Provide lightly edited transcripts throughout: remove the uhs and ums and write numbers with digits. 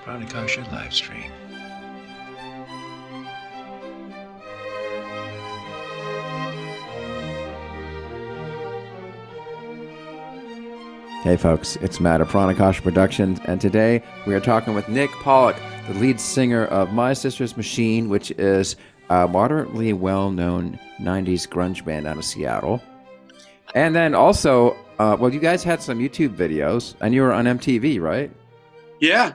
Pranakasha live stream. Hey folks, it's Matt of Pranakasha Productions, and today we are talking with Nick Pollock, the lead singer of My Sister's Machine, which is a moderately well-known 90s grunge band out of Seattle. And then also, well, you guys had some YouTube videos, and you were on MTV, right? Yeah.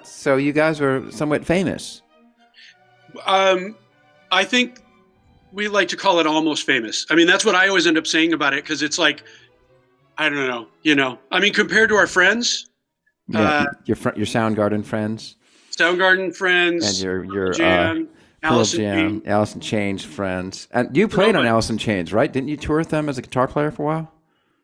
So you guys were somewhat famous. I think we like to call it almost famous. I mean, that's what I always end up saying about it, because it's like, I don't know, I mean, compared to our friends, your Soundgarden friends, and your Jam, Alice in Chains friends, and you played on Alice in Chains, right? Didn't you tour with them as a guitar player for a while?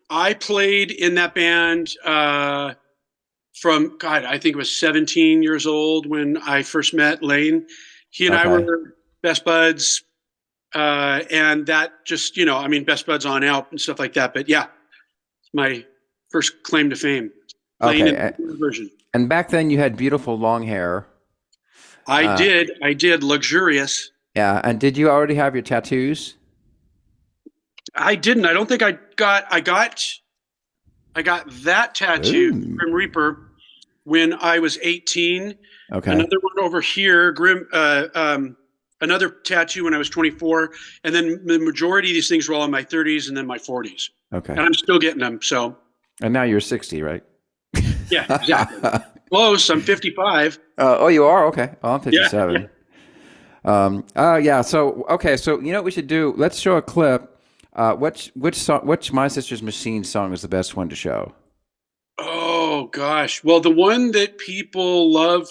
I played in that band from I think it was 17 years old when I first met Layne. He and I were best buds, and that just best buds on out and stuff like that. But yeah. My first claim to fame. Okay. And back then you had beautiful long hair. I did. Luxurious. Yeah. And did you already have your tattoos? I didn't. I don't think I got that tattoo from Reaper when I was 18. Okay. Another one over here, another tattoo when I was 24. And then the majority of these things were all in my 30s and then my 40s. Okay. And I'm still getting them. So. And now you're 60, right? Yeah, exactly. Close. I'm 55. Oh, you are? Okay. Oh, I'm 57. Yeah. So, okay. So, you know what we should do? Let's show a clip. Which My Sister's Machine song is the best one to show? Oh, gosh. Well, the one that people love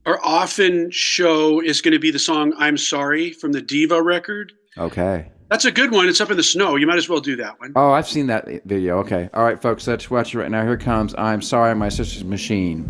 or often show is going to be the song I'm Sorry from the Diva record. Okay. That's a good one. It's up in the snow. You might as well do that one. Oh, I've seen that video. Okay. All right, folks, let's watch it right now. Here comes I'm Sorry, My Sister's Machine.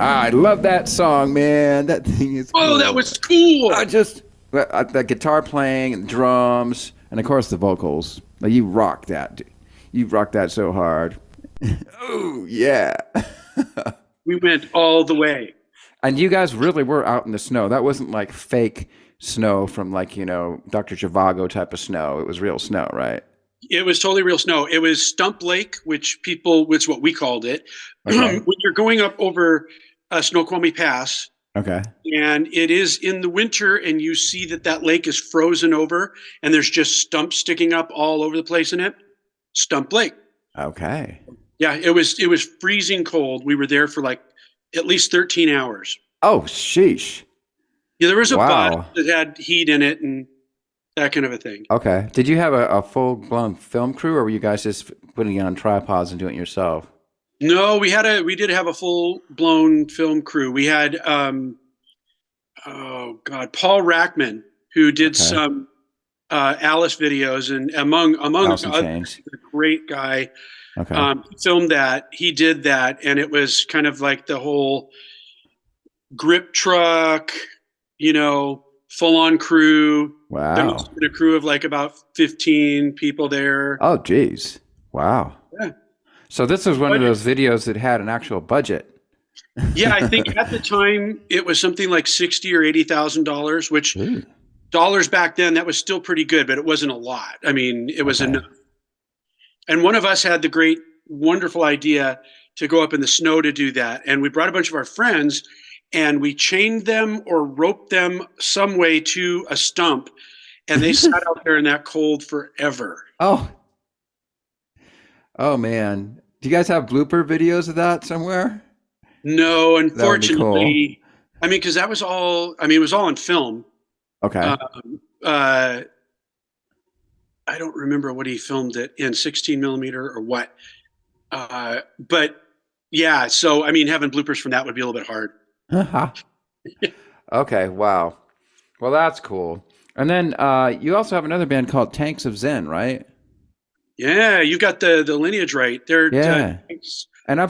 I love that song, man. That thing is cool. Oh, that was cool. The guitar playing and drums, and of course the vocals. Like, you rock that. You rock that so hard. Oh, yeah. We went all the way. And you guys really were out in the snow. That wasn't like fake snow from like, Dr. Zhivago type of snow. It was real snow, right? It was totally real snow. It was Stump Lake, which what we called it. Okay. When you're going up over Snoqualmie Pass. Okay. And it is in the winter, and you see that lake is frozen over, and there's just stumps sticking up all over the place in it. Stump Lake. Okay. Yeah, it was freezing cold. We were there for like at least 13 hours. Oh, sheesh. Yeah, there was a bus that had heat in it and that kind of a thing. Okay. Did you have a full-blown film crew, or were you guys just putting it on tripods and doing it yourself? No, we did have a full-blown film crew. We had, Paul Rackman, who did some Alice videos, and among others, a great guy. Okay. Filmed that. He did that, and it was kind of like the whole grip truck, full-on crew. Wow. There was a crew of like about 15 people there. Oh, geez. Wow. Yeah. So this was one of those videos that had an actual budget. Yeah, I think at the time it was something like $60,000 or $80,000, which dollars back then, that was still pretty good, but it wasn't a lot. I mean, it was enough. And one of us had the great, wonderful idea to go up in the snow to do that. And we brought a bunch of our friends, and we chained them or roped them some way to a stump, and they sat out there in that cold forever. Oh, man. Do you guys have blooper videos of that somewhere? No, unfortunately. Cool. I mean, because that was all, it was all on film. Okay. I don't remember what he filmed it in, 16 millimeter or what. But yeah, so, having bloopers from that would be a little bit hard. Okay, wow. Well, that's cool. And then you also have another band called Tanks of Zen, right? Yeah, you got the lineage right. They're and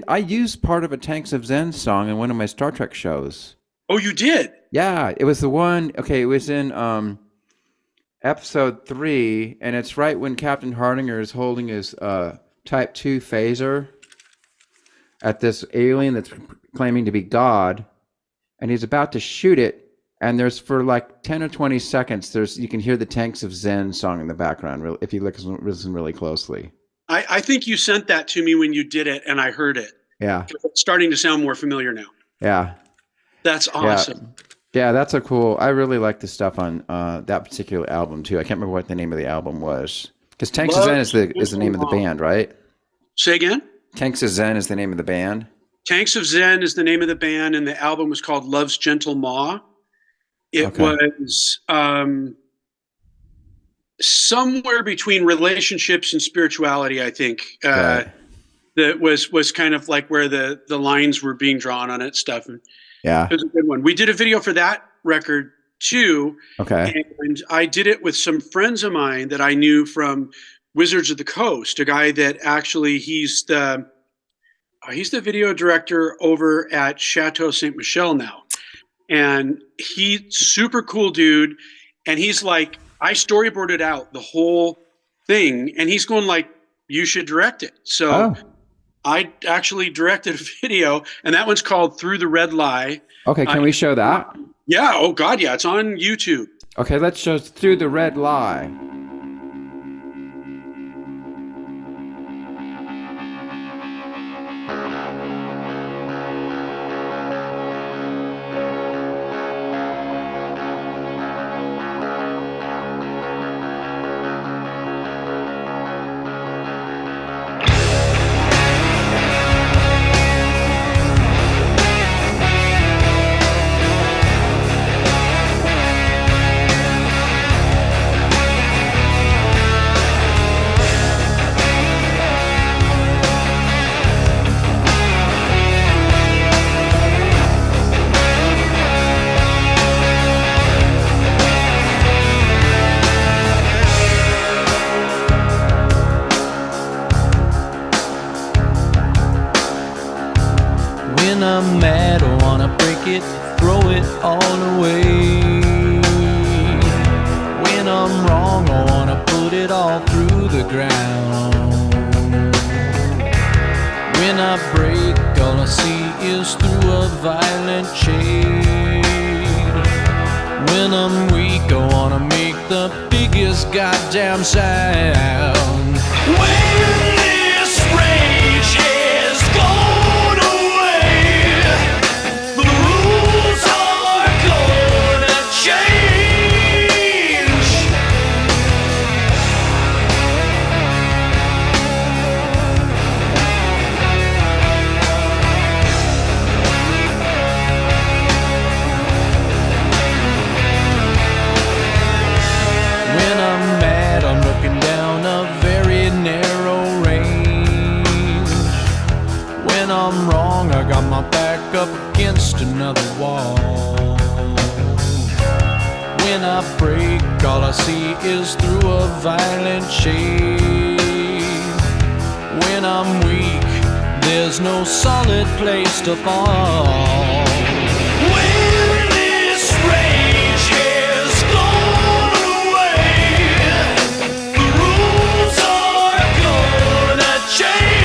I used part of a Tanks of Zen song in one of my Star Trek shows. Oh, you did? Yeah, it was the one. Okay, it was in episode 3, and it's right when Captain Hardinger is holding his Type 2 phaser at this alien that's claiming to be God, and he's about to shoot it. And there's for like 10 or 20 seconds, you can hear the Tanks of Zen song in the background if you listen really closely. I think you sent that to me when you did it, and I heard it. Yeah. It's starting to sound more familiar now. Yeah. That's awesome. Yeah, that's a cool. I really like the stuff on that particular album too. I can't remember what the name of the album was. Because Tanks of Zen is the name of the band, right? Say again? Tanks of Zen is the name of the band. Tanks of Zen is the name of the band, and the album was called Love's Gentle Maw. It was somewhere between relationships and spirituality, I think. Right. That was kind of like where the lines were being drawn on it stuff. Yeah. It was a good one. We did a video for that record too. Okay. And I did it with some friends of mine that I knew from Wizards of the Coast, a guy that actually he's the video director over at Chateau Saint Michel now. And he's super cool dude. And he's like, I storyboarded out the whole thing, and he's going like, you should direct it. So I actually directed a video, and that one's called Through the Red Lie. Okay, can we show that? Yeah. Oh God, yeah. It's on YouTube. Okay, let's show Through the Red Lie. When I'm mad, I wanna break it, throw it all away. When I'm wrong, I wanna put it all through the ground. When I break, all I see is through a violent shade. When I'm weak, I wanna make the biggest goddamn sound. When this rage is gone away, the rules are gonna change. When I'm mad, I'm looking down a very narrow range. When I'm wrong, I got my back up against another wall. When I break, all I see is through a violent shade. When I'm weak, there's no solid place to fall. When this rage is gone away, the rules are gonna change.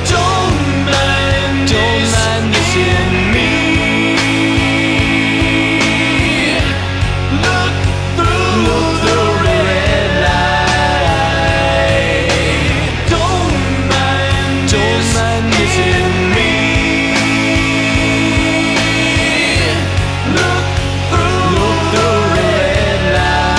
Don't mind this in me. Look through the red light. Don't mind this in me. Look through the red light.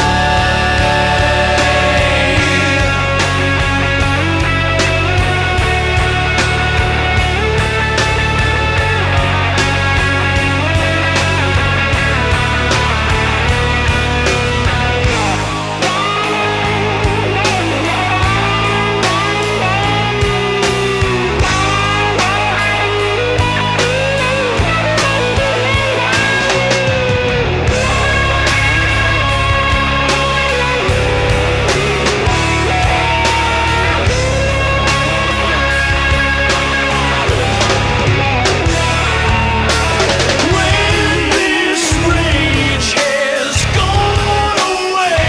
When this rage is gone away,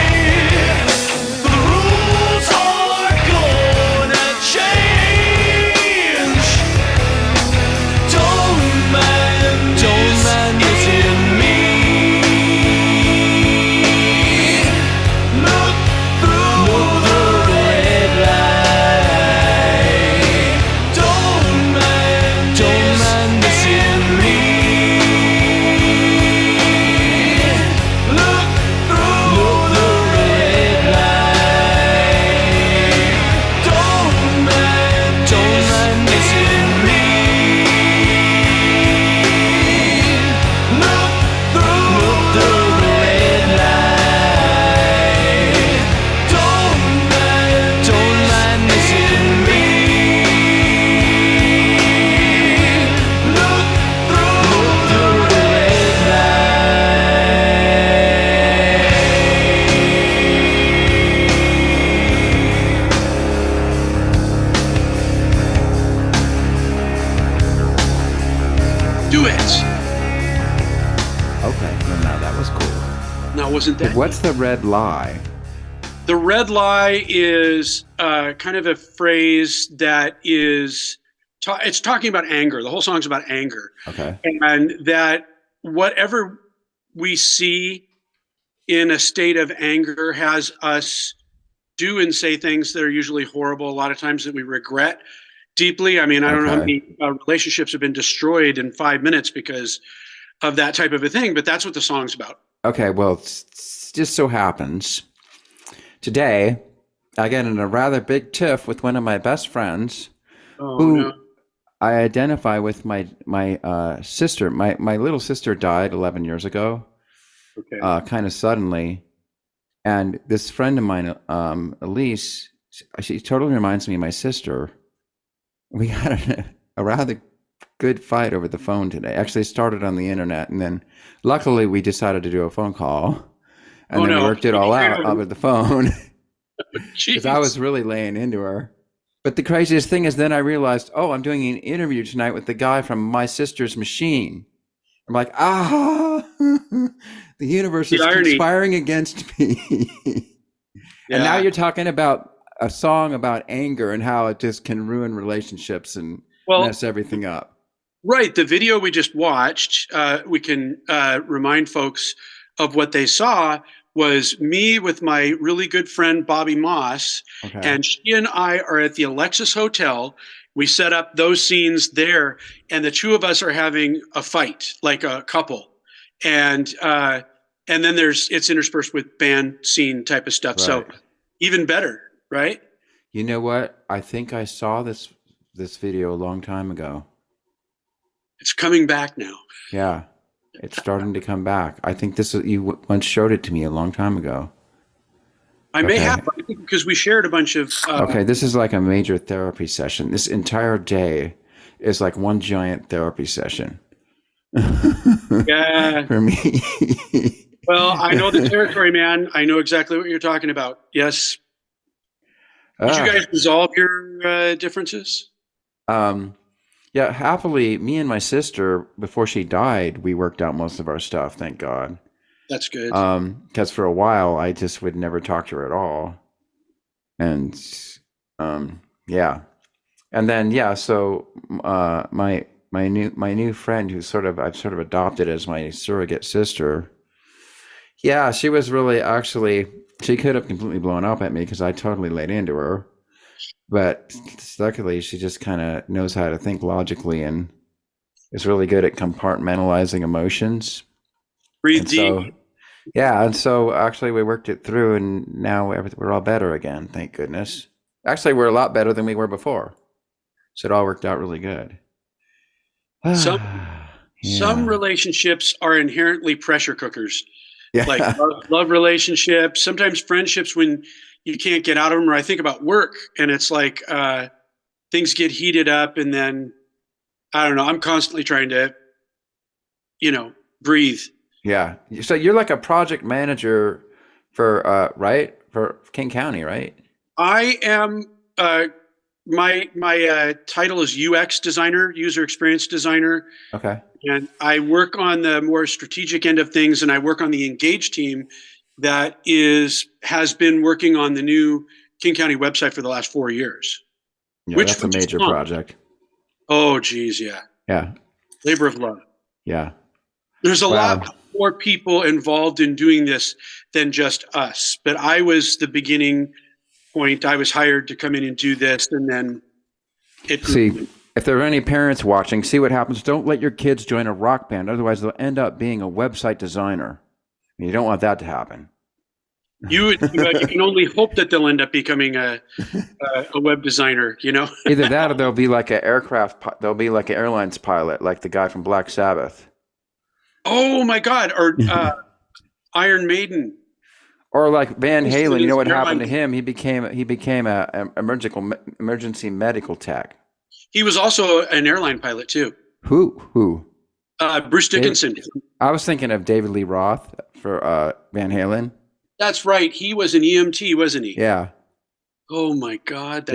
the rules are gonna change. Don't mind this in me. Look through the red light. Don't mind this in me. Look through the red light. Don't mind this in me. Look through the red light. Don't mind this in me. Look through the red light. Do it. Okay, well, now that was cool. Now, wasn't that? What's the red lie? The red lie is kind of a phrase that is, it's talking about anger. The whole song's about anger. Okay. And that whatever we see in a state of anger has us do and say things that are usually horrible, a lot of times that we regret deeply. I mean, I don't know how many relationships have been destroyed in 5 minutes because of that type of a thing, but that's what the song's about. Okay, well, it just so happens today I got in a rather big tiff with one of my best friends who I identify with my sister. My little sister died 11 years ago, kind of suddenly. And this friend of mine, Elise, she totally reminds me of my sister. We had a rather good fight over the phone today. Actually, it started on the internet, and then luckily we decided to do a phone call, and then worked it all out over the phone. Because I was really laying into her. But the craziest thing is then I realized, oh, I'm doing an interview tonight with the guy from My Sister's Machine. I'm like, the universe is conspiring against me. And now you're talking about a song about anger and how it just can ruin relationships and mess everything up. Right. The video we just watched, we can remind folks of what they saw, was me with my really good friend, Bobby Moss. Okay. And she and I are at the Alexis Hotel. We set up those scenes there, and the two of us are having a fight, like a couple. And then it's interspersed with band scene type of stuff. Right. So even better, right? You know what? I think I saw this video a long time ago. It's coming back now. Yeah, it's starting to come back. I think you once showed it to me a long time ago. I may have, because we shared a bunch of... okay, this is like a major therapy session. This entire day is like one giant therapy session. Yeah. For me. Well, I know the territory, man. I know exactly what you're talking about. Yes. Did you guys resolve your differences? Yeah, happily, me and my sister, before she died, we worked out most of our stuff, thank God. That's good. Because for a while, I just would never talk to her at all. And yeah. And then, so my new friend, I've sort of adopted as my surrogate sister. Yeah, she was really she could have completely blown up at me because I totally laid into her. But luckily, she just kind of knows how to think logically and is really good at compartmentalizing emotions. Breathe deep. And so actually we worked it through, and now we're all better again, thank goodness. Actually, we're a lot better than we were before. So it all worked out really good. Some relationships are inherently pressure cookers. Yeah. Like love relationships, sometimes friendships when you can't get out of them. Or I think about work, and it's like things get heated up, and then I don't know. I'm constantly trying to, breathe. Yeah. So you're like a project manager for right, for King County, right? I am. My title is UX designer, user experience designer. Okay. And I work on the more strategic end of things, and I work on the Engage team that has been working on the new King County website for the last 4 years. Yeah, that's a major project. Oh, geez, yeah. Yeah. Labor of love. Yeah. There's a lot more people involved in doing this than just us. But I was the beginning point. I was hired to come in and do this, and then See, if there are any parents watching, see what happens. Don't let your kids join a rock band. Otherwise, they'll end up being a website designer. You don't want that to happen. You can only hope that they'll end up becoming a web designer, Either that, or they'll be like an airlines pilot, like the guy from Black Sabbath. Oh my God! Or Iron Maiden. Or like Van Halen. You know what happened to him? He became a emergency medical tech. He was also an airline pilot too. Who? Bruce Dickinson. I was thinking of David Lee Roth for Van Halen. That's right. He was an EMT, wasn't he? Yeah. Oh my God.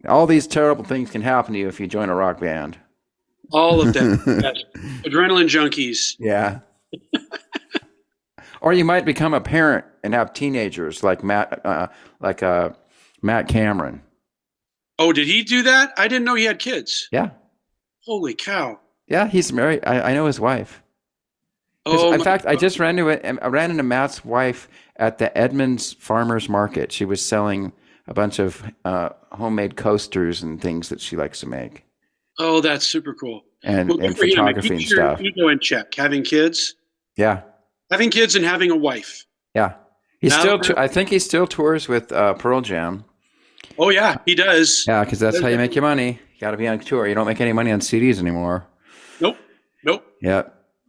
All these terrible things can happen to you if you join a rock band. All of them. Yes. Adrenaline junkies. Yeah. Or you might become a parent and have teenagers like Matt Cameron. Oh, did he do that? I didn't know he had kids. Yeah. Holy cow. Yeah, he's married. I know his wife. Oh, in fact, I just ran into Matt's wife at the Edmonds Farmers Market. She was selling a bunch of homemade coasters and things that she likes to make. Oh, that's super cool. And photography and stuff. Ego in check. Having kids. Yeah. Having kids and having a wife. Yeah. I think he still tours with Pearl Jam. Oh, yeah, he does. Yeah, because that's how you make your money. You got to be on tour. You don't make any money on CDs anymore. Nope. Yeah.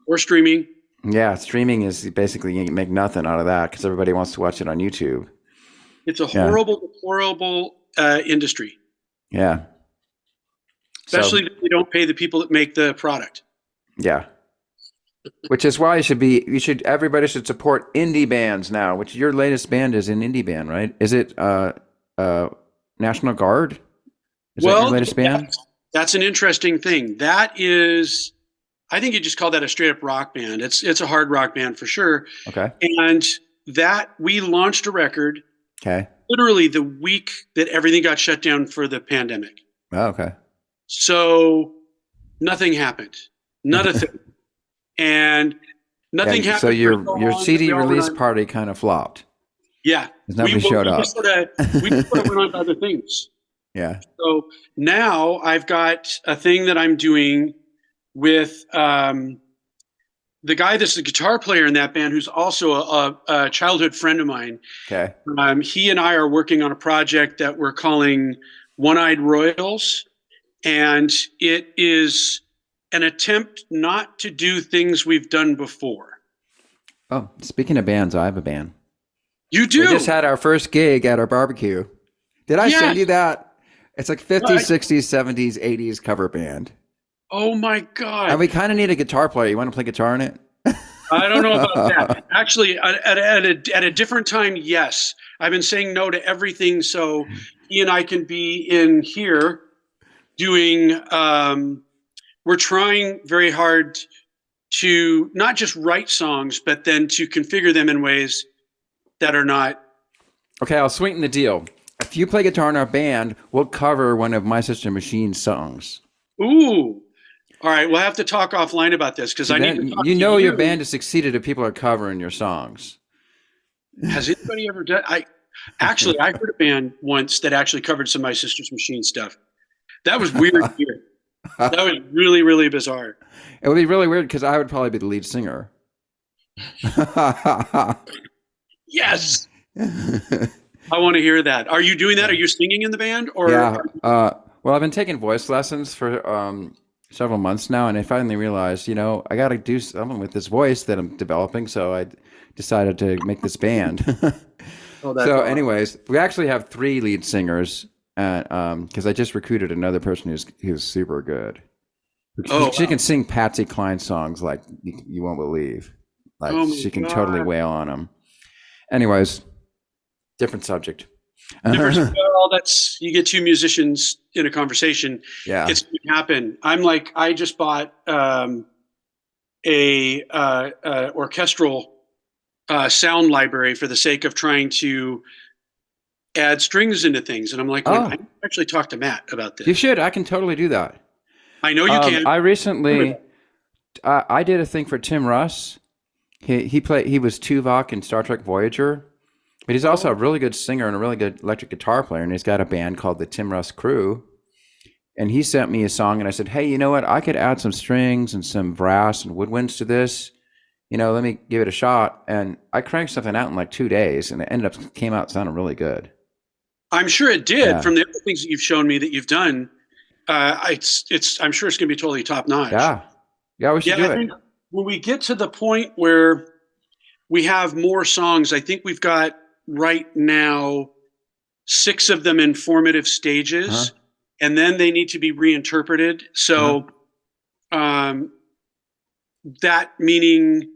Or streaming. Yeah, streaming is basically you make nothing out of that because everybody wants to watch it on YouTube. It's a horrible industry. Yeah. Especially if you don't pay the people that make the product. Yeah. Which is why everybody should support indie bands now, which your latest band is an indie band, right? Is it National Guard? Is that your latest band? That's an interesting thing. That is, I think you just call that a straight up rock band. It's a hard rock band for sure. Okay. And that we launched a record. Okay. Literally the week that everything got shut down for the pandemic. Oh, okay. So nothing happened. Not a thing. And nothing happened. So your CD release party kind of flopped. Yeah. Nobody showed up. We just sort of went on to other things. Yeah. So now I've got a thing that I'm doing with the guy that's the guitar player in that band, who's also a childhood friend of mine. Okay. He and I are working on a project that we're calling One-Eyed Royals. And it is an attempt not to do things we've done before. Oh, speaking of bands, I have a band. You do? We just had our first gig at our barbecue. Did I send you that? It's like 50s, 60s, 70s, 80s cover band. Oh my God. And we kind of need a guitar player. You want to play guitar in it? I don't know about that. Actually, at a different time, yes. I've been saying no to everything so he and I can be in here doing, we're trying very hard to not just write songs, but then to configure them in ways that are not. Okay, I'll sweeten the deal. If you play guitar in our band, we'll cover one of My Sister Machine's songs. Ooh. All right, we'll have to talk offline about this because I need to talk to you. Your band has succeeded if people are covering your songs. Has anybody ever done? I heard a band once that actually covered some of My Sister's Machine stuff. That was weird to hear. That was really, really bizarre. It would be really weird because I would probably be the lead singer. Yes. I want to hear that. Are you doing that? Are you singing in the band? Or yeah. Well, I've been taking voice lessons for several months now, and I finally realized, I got to do something with this voice that I'm developing. So I decided to make this band. Anyways, we actually have 3 lead singers, because I just recruited another person who's super good. She can sing Patsy Cline songs like you won't believe. Like she can totally wail on them. Anyways, different subject. Well, that's, you get 2 musicians in a conversation. Yeah, it's going to happen. I just bought a orchestral sound library for the sake of trying to add strings into things, and I'm like, I actually talked to Matt about this. You should. I can totally do that. I know you can. I recently, I did a thing for Tim Russ. He was Tuvok in Star Trek Voyager, but he's also a really good singer and a really good electric guitar player, and he's got a band called the Tim Russ Crew. And he sent me a song, and I said, hey, you know what? I could add some strings and some brass and woodwinds to this. Let me give it a shot. And I cranked something out in like 2 days, and it came out sounding really good. I'm sure it did. Yeah. From the other things that you've shown me that you've done, I'm sure it's going to be totally top notch. Yeah, we should do it. When we get to the point where we have more songs, I think we've got right now 6 of them in formative stages, and then they need to be reinterpreted. So that meaning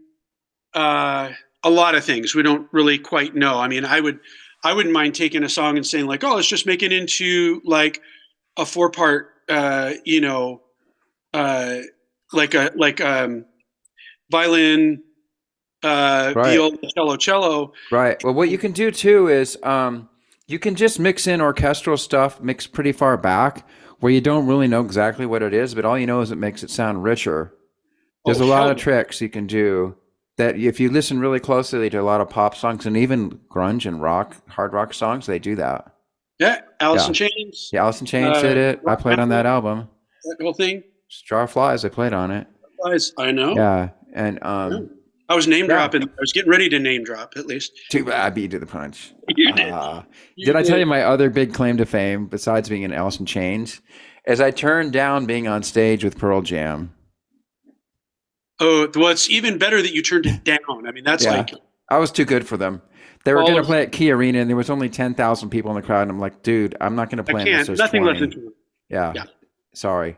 a lot of things we don't really quite know. I mean, I wouldn't mind taking a song and saying like, oh, let's just make it into like a 4-part, violin, viola, cello. Right. Well, what you can do too is you can just mix in orchestral stuff, mix pretty far back, where you don't really know exactly what it is, but all you know is it makes it sound richer. There's a lot of tricks you can do that if you listen really closely to a lot of pop songs and even grunge and hard rock songs, they do that. Yeah, Alice in Chains. Yeah, Alice in Chains did it. I played on that album. That whole thing. Jar Flies, I played on it. Flies, I know. Yeah, and I was name dropping. I was getting ready to name drop at least. Too bad I beat to the punch. You did. Did I tell you my other big claim to fame, besides being in Alice in Chains, is I turned down being on stage with Pearl Jam. Oh, well, it's even better that you turned it down. I mean, that's like... I was too good for them. They were going to play at Key Arena, and there was only 10,000 people in the crowd, and I'm like, dude, I'm not going to play unless there's nothing 20. less than 20. Yeah. Sorry.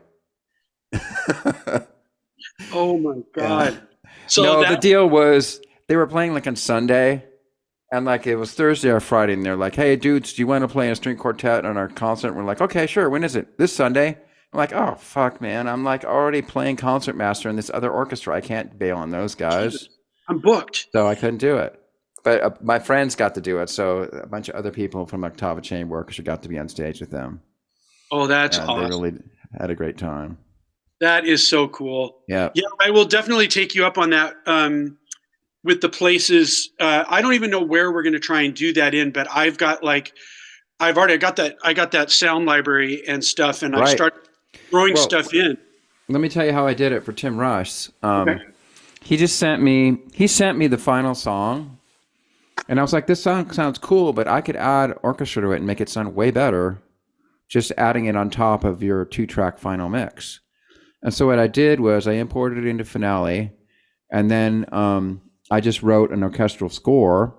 Oh, my God. Yeah. So the deal was they were playing like on Sunday, And like it was Thursday or Friday, and they're like, "Hey, dudes, do you want to play a string quartet on our concert?" And we're like, "Okay, sure. When is it? This Sunday." I'm like, "Oh fuck, man! I'm like already playing concertmaster in this other orchestra. I can't bail on those guys." I'm booked. So I couldn't do it. But my friends got to do it. So a bunch of other people from Octava Chamber Orchestra got to be on stage with them. Oh, that's and awesome. They really had a great time. That is so cool. Yeah. Yeah, I will definitely take you up on that with the places. I don't even know where we're going to try and do that in, but I've got I got that sound library and stuff, and I started throwing stuff in. Let me tell you how I did it for Tim Rush. Okay. He sent me the final song, and I was like, this song sounds cool, but I could add orchestra to it and make it sound way better just adding it on top of your 2-track final mix. And so what I did was I imported it into Finale, and then I just wrote an orchestral score,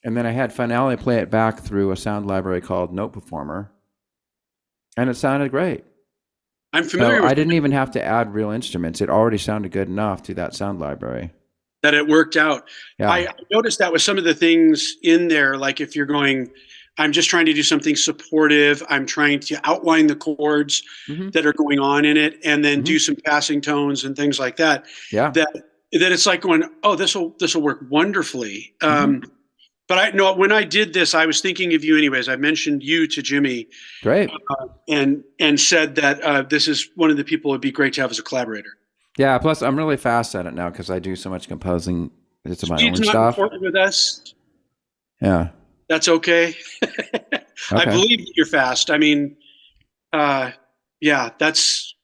and then I had Finale play it back through a sound library called Note Performer, and it sounded great. I'm familiar with I didn't even have to add real instruments. It already sounded good enough through that sound library. That it worked out. Yeah. I noticed that with some of the things in there, like if you're going, I'm just trying to do something supportive, I'm trying to outline the chords that are going on in it, and then do some passing tones and things like that. Yeah. That it's like going, oh, this will work wonderfully. But I know when I did this, I was thinking of you anyways. I mentioned you to Jimmy. Great. And said that this is one of the people it'd be great to have as a collaborator. Yeah. Plus, I'm really fast at it now because I do so much composing. It's my own Speed's not stuff. important with us. Yeah. That's okay. I believe that you're fast. I mean, yeah, that's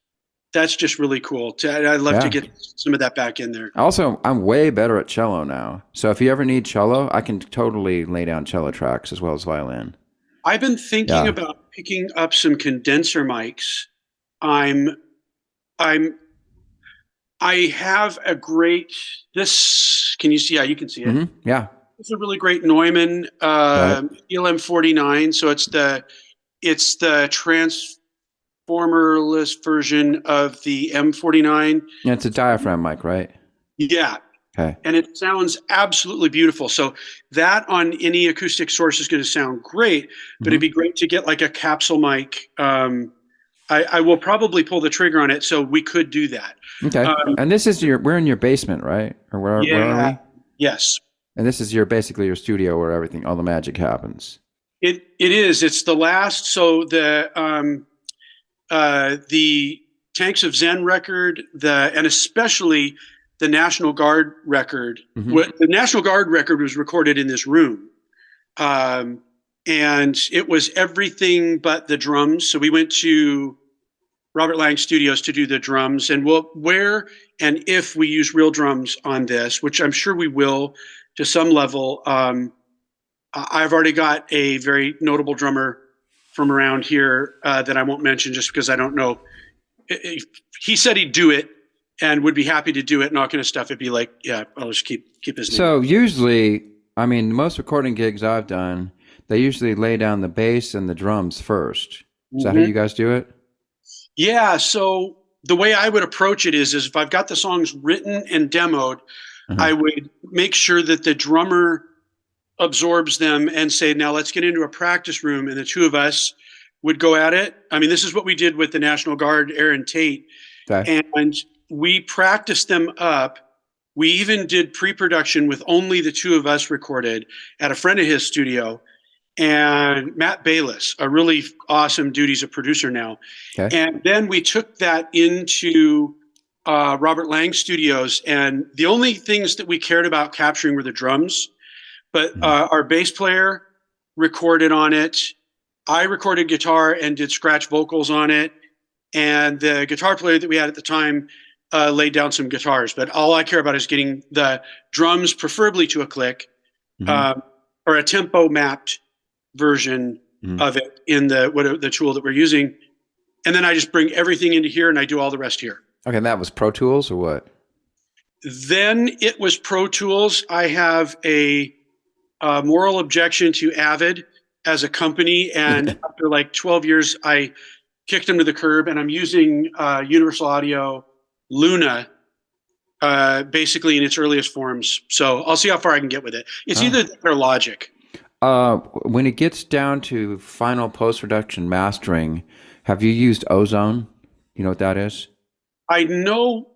just really cool. I'd love to get some of that back in there. Also, I'm way better at cello now. So if you ever need cello, I can totally lay down cello tracks as well as violin. I've been thinking about picking up some condenser mics. I have a great, can you see? Yeah, you can see it. Yeah. It's a really great Neumann ELM49. So it's the transformerless version of the M49. Yeah, it's a diaphragm mic, right? Yeah. Okay. And it sounds absolutely beautiful. So that on any acoustic source is going to sound great, but it'd be great to get like a capsule mic. I will probably pull the trigger on it, so we could do that. Okay. And this is we're in your basement, right? Or where are we? Yes. And this is basically your studio where all the magic happens. It is. It's the last. So the Tanks of Zen record, and especially the National Guard record. The National Guard record was recorded in this room, and it was everything but the drums. So we went to Robert Lang Studios to do the drums, and where and if we use real drums on this, which I'm sure we will to some level. I've already got a very notable drummer from around here that I won't mention just because I don't know. He said he'd do it and would be happy to do it and all kind of stuff. It'd be like, yeah, I'll just keep his name. So usually, I mean, most recording gigs I've done, they usually lay down the bass and the drums first. Is that how you guys do it? Yeah. So the way I would approach it is if I've got the songs written and demoed, I would make sure that the drummer absorbs them and say, now let's get into a practice room, and the two of us would go at it. I mean, this is what we did with the National Guard, Aaron Tate, and we practiced them up. We even did pre-production with only the two of us recorded at a friend of his studio, and Matt Bayless, a really awesome dude. He's a producer now. And then we took that into Robert Lang Studios, and the only things that we cared about capturing were the drums, but our bass player recorded on it. I recorded guitar and did scratch vocals on it, and the guitar player that we had at the time laid down some guitars. But all I care about is getting the drums, preferably to a click, or a tempo mapped version of it in the tool that we're using, and then I just bring everything into here and I do all the rest here. Okay, and that was Pro Tools or what? Then it was Pro Tools. I have a moral objection to Avid as a company, and after like 12 years, I kicked them to the curb, and I'm using Universal Audio Luna basically in its earliest forms. So I'll see how far I can get with it. It's either that or Logic. When it gets down to final post-production mastering, have you used Ozone? You know what that is? I know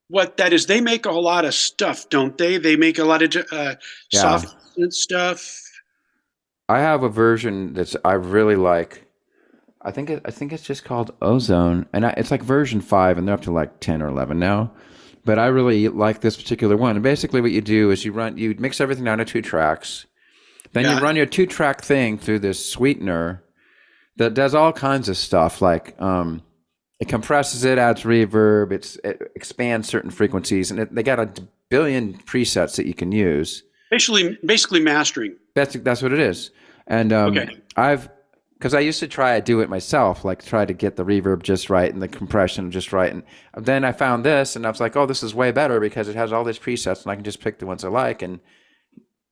what that is. They make a whole lot of stuff, don't they? They make a lot of soft stuff. I have a version that's I really like. I think it's just called Ozone, and it's like version 5, and they're up to like 10 or 11 now. But I really like this particular one. And basically, what you do is you mix everything down to 2 tracks. Then you run your 2-track thing through this sweetener that does all kinds of stuff. Like it compresses it, adds reverb, it expands certain frequencies, and they got a billion presets that you can use. Basically mastering. That's what it is. And because I used to do it myself, like try to get the reverb just right and the compression just right. And then I found this, and I was like, oh, this is way better because it has all these presets, and I can just pick the ones I like and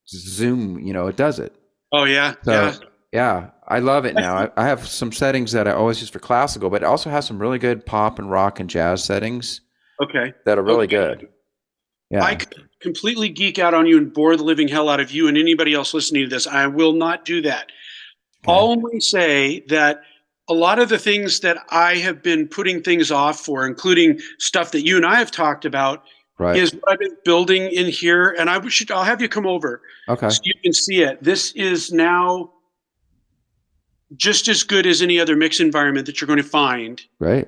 zoom, it does it. Oh, yeah. So, yeah, I love it now. I have some settings that I always use for classical, but it also has some really good pop and rock and jazz settings. Okay. That are really good. Yeah. I could completely geek out on you and bore the living hell out of you and anybody else listening to this. I will not do that. Okay. I'll only say that a lot of the things that I have been putting things off for, including stuff that you and I have talked about, is what I've been building in here. And I'll have you come over. Okay. So you can see it. This is now just as good as any other mix environment that you're going to find. Right.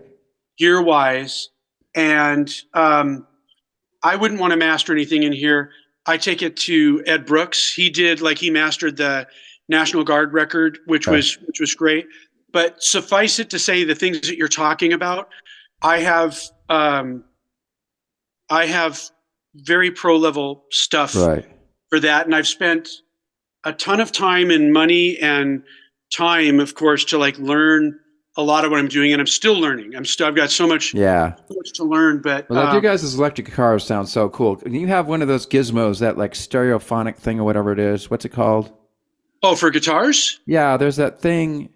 Gear-wise. And I wouldn't want to master anything in here. I take it to Ed Brooks. He mastered the National Guard record, which was great. But suffice it to say, the things that you're talking about, I have very pro level stuff for that, and I've spent a ton of time and money and time, of course, to learn a lot of what I'm doing, and I'm still learning. I've got so much to learn. But your guys' electric guitar sounds so cool. Can you have one of those gizmos, that stereophonic thing or whatever it is? What's it called? Oh, for guitars? Yeah, there's that thing.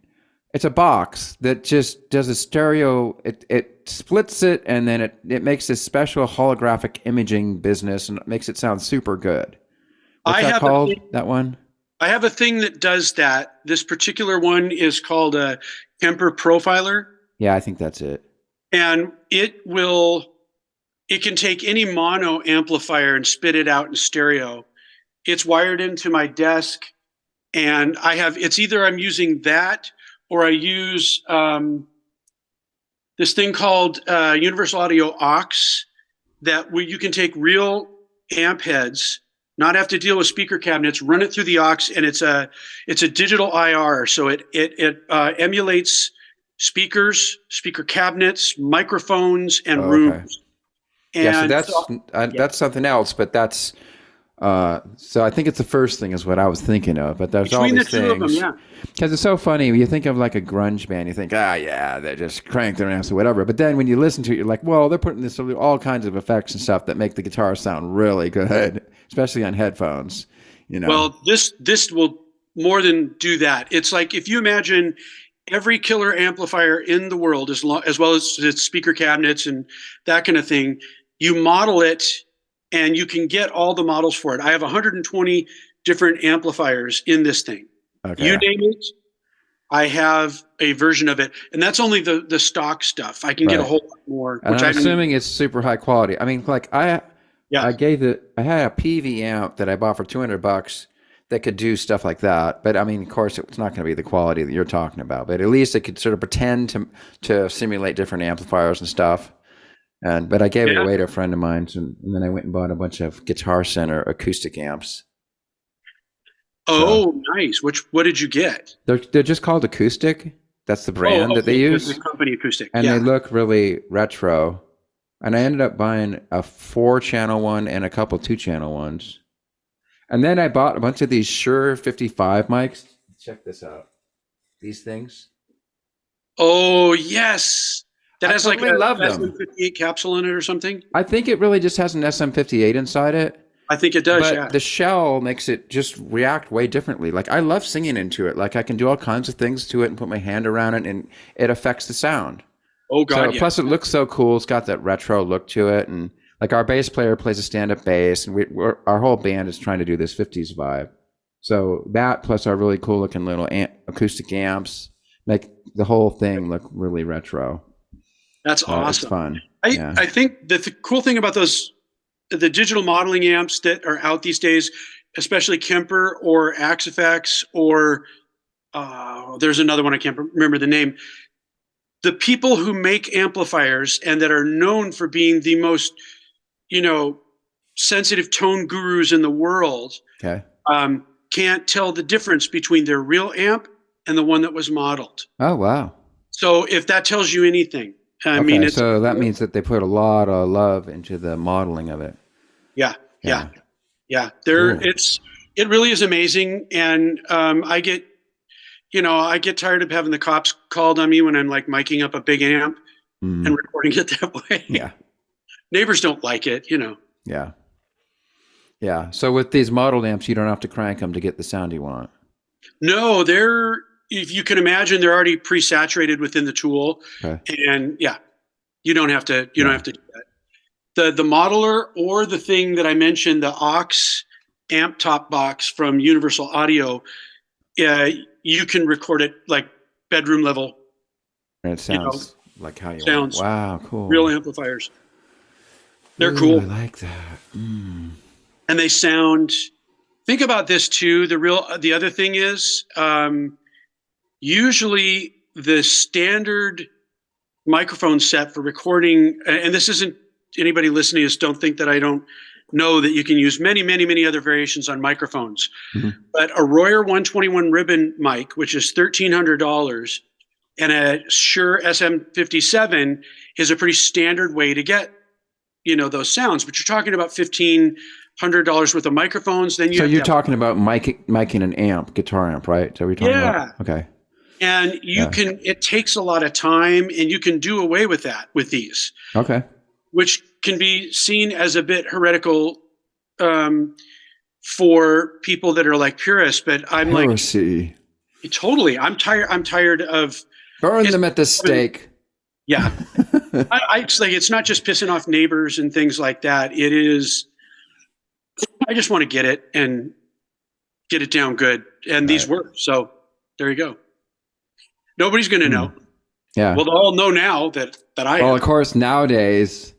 It's a box that just does a stereo. It splits it, and then it makes this special holographic imaging business, and it makes it sound super good. What's that called? That one? I have a thing that does that. This particular one is called a Kemper Profiler. Yeah, I think that's it. And it can take any mono amplifier and spit it out in stereo. It's wired into my desk, and it's either I'm using that or I use this thing called Universal Audio Aux, where you can take real amp heads, not have to deal with speaker cabinets, run it through the aux, and it's a digital IR, so it emulates speakers, speaker cabinets, microphones, and rooms. And so that's something else, but that's so I think it's the first thing is what I was thinking of, but there's all these things. Because it's so funny when you think of a grunge band, you think, they just crank their amps or whatever. But then when you listen to it, you're like, well, they're putting all kinds of effects and stuff that make the guitar sound really good, especially on headphones. Well, this will more than do that. It's like if you imagine every killer amplifier in the world, as well as its speaker cabinets and that kind of thing, you model it. And you can get all the models for it. I have 120 different amplifiers in this thing. Okay. You name it, I have a version of it. And that's only the stock stuff. I can get a whole lot more. And I'm assuming it's super high quality. I mean, I had a PV amp that I bought for $200 that could do stuff like that. But I mean, of course, it's not going to be the quality that you're talking about. But at least it could sort of pretend to simulate different amplifiers and stuff. But I gave it away to a friend of mine, and then I went and bought a bunch of Guitar Center acoustic amps. Oh, nice! What did you get? They're just called Acoustic. That's the brand that they use. The company Acoustic, and they look really retro. And I ended up buying a 4-channel one and a couple 2-channel ones. And then I bought a bunch of these Shure 55 mics. Check this out. These things. Oh yes. That has like a SM58 capsule in it or something? I think it really just has an SM58 inside it. I think it does, but the shell makes it just react way differently. I love singing into it. I can do all kinds of things to it and put my hand around it, and it affects the sound. Oh, God, Plus, it looks so cool. It's got that retro look to it. And like our bass player plays a stand-up bass, and our whole band is trying to do this 50s vibe. So that plus our really cool looking little acoustic amps make the whole thing look really retro. That's awesome. It's fun. I think that the cool thing about the digital modeling amps that are out these days, especially Kemper or Axe-Fx or there's another one I can't remember the name. The people who make amplifiers and that are known for being the most, sensitive tone gurus in the world, can't tell the difference between their real amp and the one that was modeled. Oh, wow. So if that tells you anything, I mean, so that means that they put a lot of love into the modeling of it. Yeah. There, cool. It really is amazing. And I get tired of having the cops called on me when I'm like miking up a big amp and recording it that way. Yeah. Neighbors don't like it, Yeah. Yeah. So with these modeled amps, you don't have to crank them to get the sound you want. No, if you can imagine, they're already pre-saturated within the tool. Okay. And you don't have to do that. The modeler or the thing that I mentioned, the aux amp top box from Universal Audio, you can record it like bedroom level. And it sounds like how you want. Wow, cool. Real amplifiers. They're cool. I like that. And they sound. Think about this too. The other thing is, usually the standard microphone set for recording, and this isn't anybody listening to this, don't think that I don't know that you can use many, many, many other variations on microphones. But a Royer 121 ribbon mic, which is $1,300, and a Shure SM57 is a pretty standard way to get, those sounds. But you're talking about $1,500 worth of microphones. Then you're talking about miking an amp, guitar amp, right? So we're talking about, okay. And it takes a lot of time, and you can do away with that with these. Okay. Which can be seen as a bit heretical for people that are like purists, but I'm Heresy. Totally. I'm tired of burn them at the stake. Yeah. It's not just pissing off neighbors and things like that. It is, I just want to get it and get it down good. And these work. So there you go. Nobody's going to know. Yeah. Well, they'll all know now that I Well, of course, nowadays,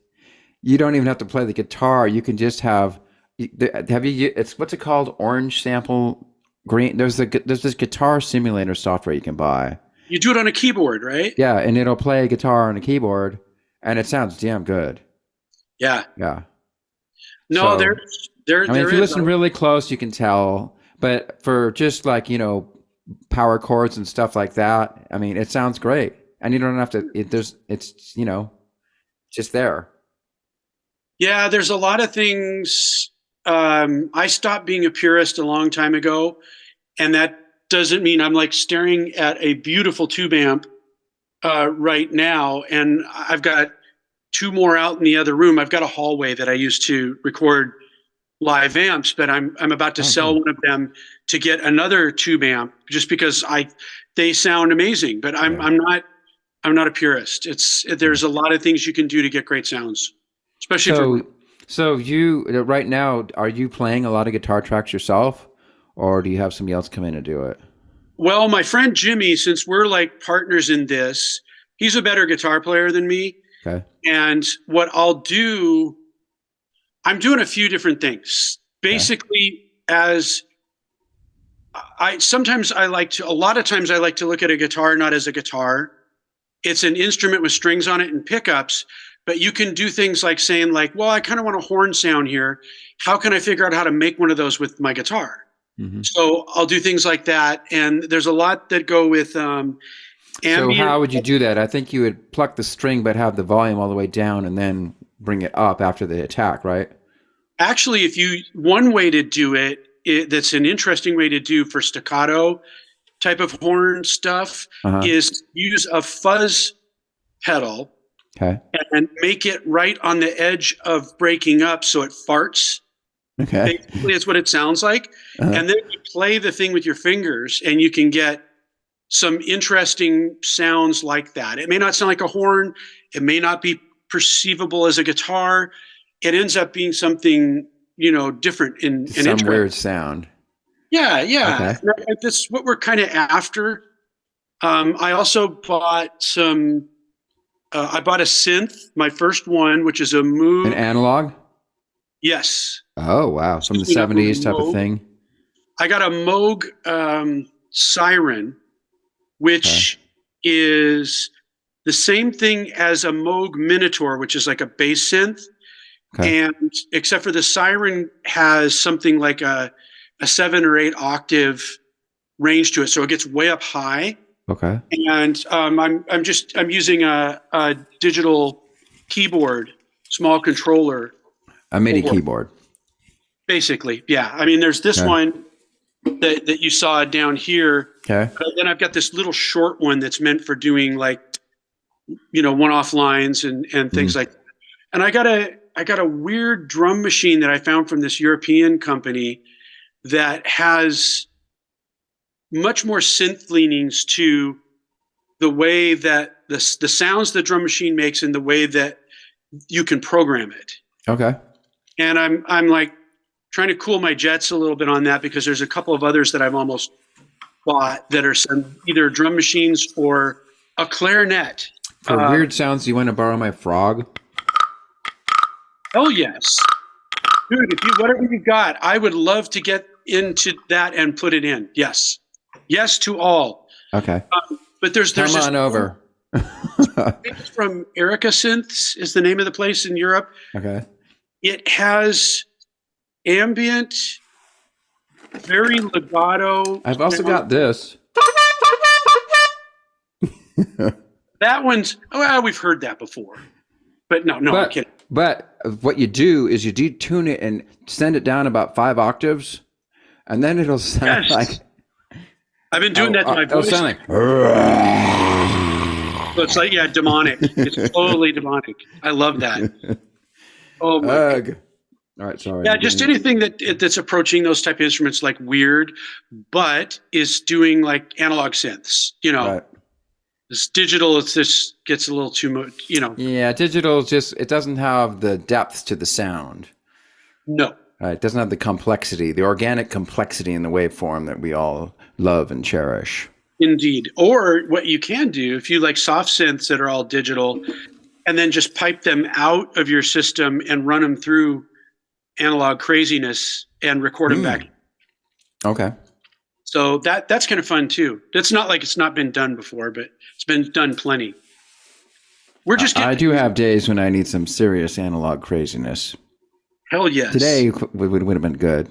you don't even have to play the guitar. You can just what's it called? Orange sample green. There's this guitar simulator software you can buy. You do it on a keyboard, right? Yeah, and it'll play a guitar on a keyboard, and it sounds damn good. Yeah. Yeah. No, so, if you listen really close, you can tell. But for just like, power chords and stuff like that, it sounds great. And you don't have to, it's just there. Yeah, there's a lot of things. I stopped being a purist a long time ago, and that doesn't mean I'm like staring at a beautiful tube amp right now. And I've got two more out in the other room. I've got a hallway that I use to record live amps, but I'm about to sell one of them to get another tube amp just because they sound amazing. But I'm not a purist. There's a lot of things you can do to get great sounds, especially So you right now, are you playing a lot of guitar tracks yourself, or do you have somebody else come in and do it? Well, my friend Jimmy, since we're like partners in this, he's a better guitar player than me. Okay. And what I'll do, I'm doing a few different things. Basically, a lot of times I like to look at a guitar not as a guitar. It's an instrument with strings on it and pickups, but you can do things like saying like, well, I kind of want a horn sound here. How can I figure out how to make one of those with my guitar? So I'll do things like that. And there's a lot that go with ambient. So how would you do that? I think you would pluck the string, but have the volume all the way down and then bring it up after the attack, right? Actually, one way to do it, that's an interesting way to do for staccato type of horn stuff, is use a fuzz pedal and make it right on the edge of breaking up so it farts. Okay. Basically, it's what it sounds like. And then you play the thing with your fingers and you can get some interesting sounds like that. It may not sound like a horn. It may not be perceivable as a guitar, it ends up being something, different and some interesting. weird sound. Yeah. Okay. That's what we're kind of after. I also bought I bought a synth, my first one, which is a Moog. An analog? Yes. Oh, wow. From the 70s type of thing? I got a Moog Siren, which is the same thing as a Moog Minotaur, which is like a bass synth. Okay. And except for the Siren has something like a 7 or 8 octave range to it. So it gets way up high. Okay. And I'm using a digital keyboard, small controller. A MIDI keyboard. Basically, yeah. I mean, there's this one that you saw down here. Okay. But then I've got this little short one that's meant for doing like, one-off lines and things like that. And I got a weird drum machine that I found from this European company that has much more synth leanings to the way that the sounds the drum machine makes and the way that you can program it. Okay. And I'm like trying to cool my jets a little bit on that because there's a couple of others that I've almost bought that are some either drum machines or a clarinet. For weird sounds, you want to borrow my frog? Oh yes, dude. Whatever you got, I would love to get into that and put it in. Yes to all. Okay. But there's come on over. It's from Erica Synths is the name of the place in Europe. Okay. It has ambient, very legato. I've also got this. That one's, we've heard that before. But no, I'm kidding. But what you do is you detune it and send it down about 5 octaves, and then it'll sound like... I've been doing that to my voice. It'll sound like... So it's like, demonic. It's totally demonic. I love that. Oh, my God. All right, sorry. Yeah, just anything that's approaching those type of instruments like weird, but is doing like analog synths, Right. This digital, just gets a little too much, Yeah, digital it doesn't have the depth to the sound. No. It doesn't have the complexity, the organic complexity in the waveform that we all love and cherish. Indeed. Or what you can do, if you like soft synths that are all digital, and then just pipe them out of your system and run them through analog craziness and record them back. Okay. So that's kind of fun too. It's not like it's not been done before, but it's been done plenty. I do have days when I need some serious analog craziness. Hell yes. Today would have been good.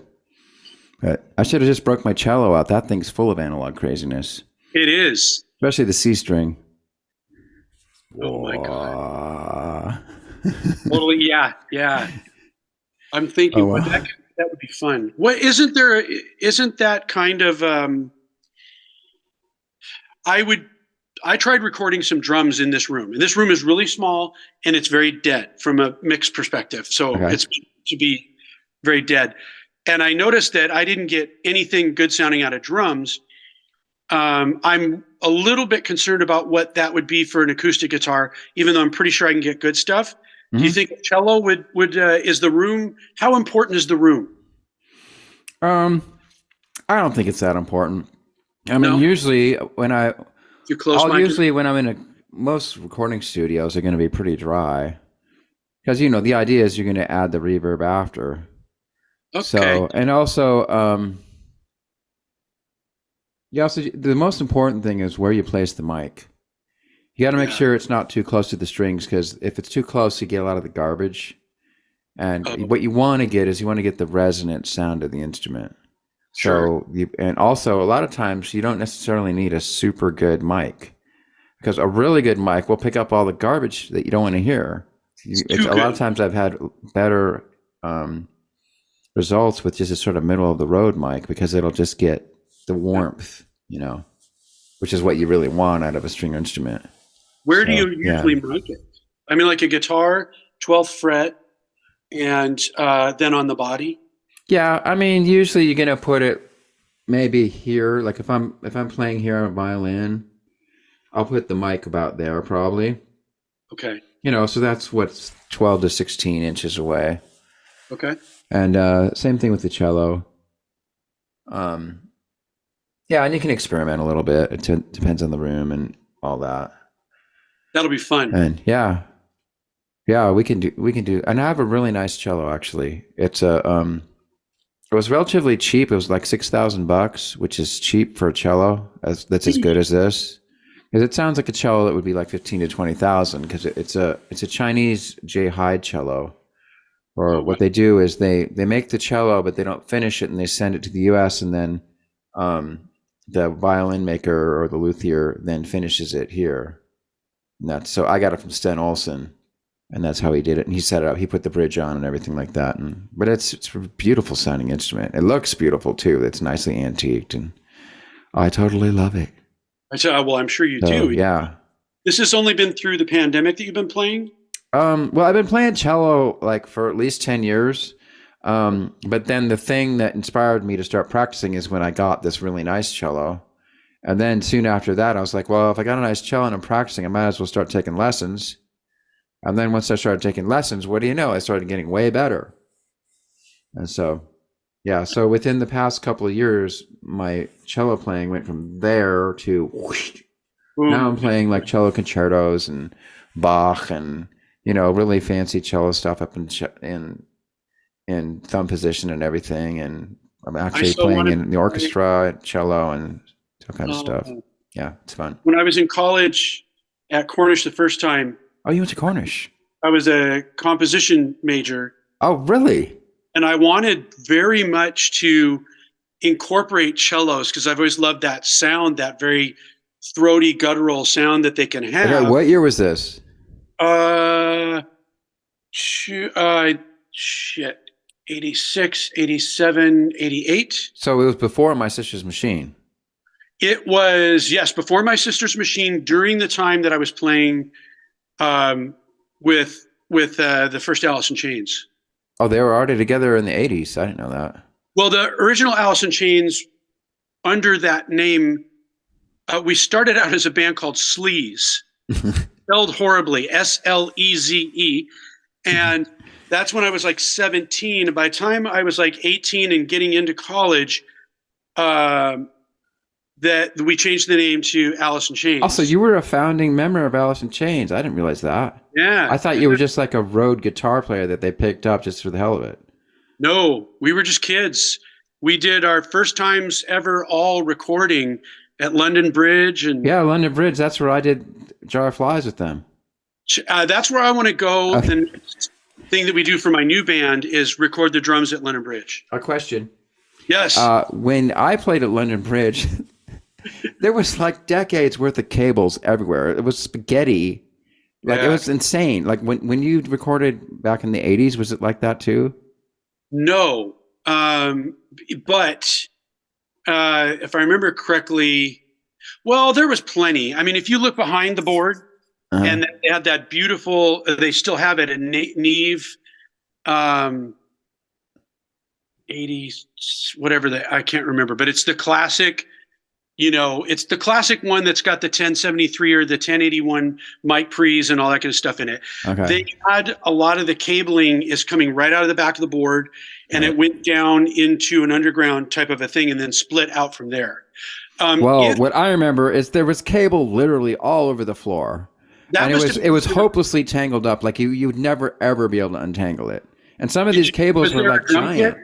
But I should have just broke my cello out. That thing's full of analog craziness. It is. Especially the C string. Oh my God. Totally, yeah. I'm thinking that would be fun. What isn't that kind of I tried recording some drums in this room. And this room is really small and it's very dead from a mix perspective. So it's to be very dead. And I noticed that I didn't get anything good sounding out of drums. I'm a little bit concerned about what that would be for an acoustic guitar, even though I'm pretty sure I can get good stuff. Mm-hmm. Do you think cello would is the room? How important is the room? I don't think it's that important. I mean, usually when I'm in most recording studios are going to be pretty dry because the idea is you're going to add the reverb after. Okay. So and also the most important thing is where you place the mic. You got to make sure it's not too close to the strings because if it's too close, you get a lot of the garbage. And what you want to get is the resonant sound of the instrument. Sure. So and also a lot of times you don't necessarily need a super good mic because a really good mic will pick up all the garbage that you don't want to hear. A lot of times I've had better results with just a sort of middle of the road mic because it'll just get the warmth, which is what you really want out of a string instrument. Where do you usually mic it? I mean, like a guitar, 12th fret, and then on the body. Yeah, I mean, usually you're gonna put it maybe here. Like if I'm playing here on a violin, I'll put the mic about there probably. Okay. So that's what's 12 to 16 inches away. Okay. And same thing with the cello. Yeah, and you can experiment a little bit. It depends on the room and all that. That'll be fun. And yeah, we can do. And I have a really nice cello actually. It's it was relatively cheap. It was like $6,000, which is cheap for a cello. That's as good as this. Because it sounds like a cello that would be like 15 to 20,000. Because it's a Chinese J Hyde cello. Or what they do is they make the cello, but they don't finish it, and they send it to the U.S. and then the violin maker or the luthier then finishes it here. And so I got it from Sten Olsen, and that's how he did it. And he set it up. He put the bridge on and everything like that. But it's a beautiful sounding instrument. It looks beautiful too. It's nicely antiqued, and I totally love it. Well, I'm sure you do. Yeah. This has only been through the pandemic that you've been playing? Well, I've been playing cello like for at least 10 years. But then the thing that inspired me to start practicing is when I got this really nice cello. And then soon after that, I was like, well, if I got a nice cello and I'm practicing, I might as well start taking lessons. And then once I started taking lessons, what do you know? I started getting way better. And so, yeah. So within the past couple of years, my cello playing went from there to whoosh. Now I'm playing like cello concertos and Bach and, really fancy cello stuff up in thumb position and everything. And I'm actually playing in the orchestra at cello and all kind of stuff. Yeah, it's fun. When I was in college at Cornish the first time. Oh, you went to Cornish? I was a composition major. Oh, really? And I wanted very much to incorporate cellos because I've always loved that sound, that very throaty, guttural sound that they can have. Okay, what year was this? 86, 87, 88. So it was before My Sister's Machine. It was, yes, before My Sister's Machine, during the time that I was playing with the first Alice in Chains. Oh, they were already together in the 80s. I didn't know that. Well, the original Alice in Chains, under that name, we started out as a band called Sleze, spelled horribly, Sleze. And that's when I was like 17. And by the time I was like 18 and getting into college, that we changed the name to Alice in Chains. Also, you were a founding member of Alice in Chains. I didn't realize that. Yeah. I thought you were just like a road guitar player that they picked up just for the hell of it. No, we were just kids. We did our first times ever all recording at London Bridge. Yeah, London Bridge. That's where I did Jar of Flies with them. That's where I want to go. Okay. The next thing that we do for my new band is record the drums at London Bridge. A question. Yes. When I played at London Bridge, there was like decades worth of cables everywhere. It was spaghetti. Like It was insane. Like when you recorded back in the 80s, was it like that too? No. But if I remember correctly, well, there was plenty. I mean, if you look behind the board, and they had that beautiful, they still have it, a Neve 80s, whatever I can't remember, but it's the classic, it's the classic one that's got the 1073 or the 1081 mic pre's and all that kind of stuff in it. Okay. They had a lot of the cabling is coming right out of the back of the board, and it went down into an underground type of a thing and then split out from there. What I remember is there was cable literally all over the floor. And it was hopelessly tangled up. Like you would never ever be able to untangle it. And some of these cables were like giant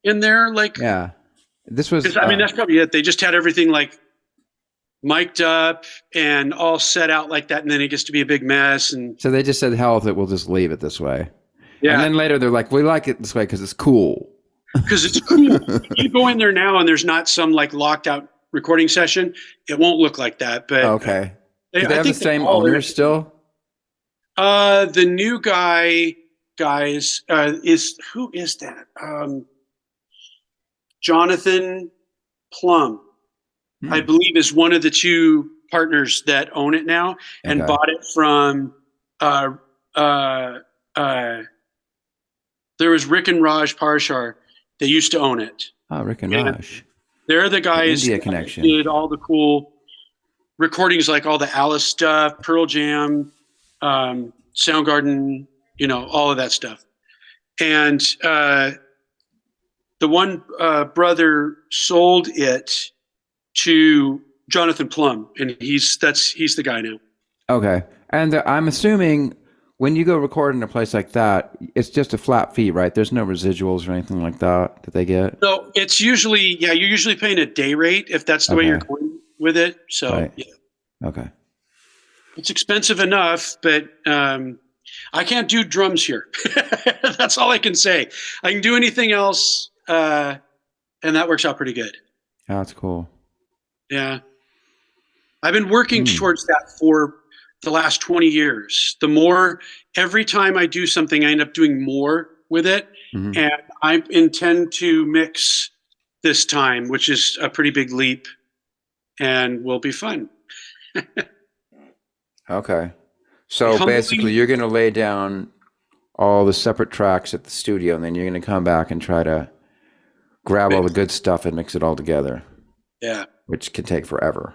in there. Like, yeah, this was. That's probably it. They just had everything like mic'd up and all set out like that, and then it gets to be a big mess. And so they just said, "Hell with it, we'll just leave it this way." Yeah. And then later they're like, "We like it this way because it's cool." Because it's cool. You go in there now, and there's not some like locked out recording session. It won't look like that. But okay. Do they have the same owners still? The new guys who is that? Jonathan Plum, I believe, is one of the two partners that own it now and bought it from. There was Rick and Raj Parshar. They used to own it. Oh, Rick and Raj. They're the guys India connection. That did all the cool recordings, like all the Alice stuff, Pearl Jam, Soundgarden, all of that stuff. And the one brother sold it to Jonathan Plum, and he's the guy now. Okay. And I'm assuming when you go record in a place like that, it's just a flat fee, right? There's no residuals or anything like that they get? No, it's usually, you're usually paying a day rate if that's the way you're going with it. So, right. Yeah. Okay. It's expensive enough, but I can't do drums here. That's all I can say. I can do anything else, and that works out pretty good. Oh, that's cool. Yeah. I've been working towards that for the last 20 years. Every time I do something, I end up doing more with it. Mm-hmm. And I intend to mix this time, which is a pretty big leap and will be fun. Okay. So basically you're going to lay down all the separate tracks at the studio, and then you're going to come back and try to grab all the good stuff and mix it all together. Yeah. Which can take forever.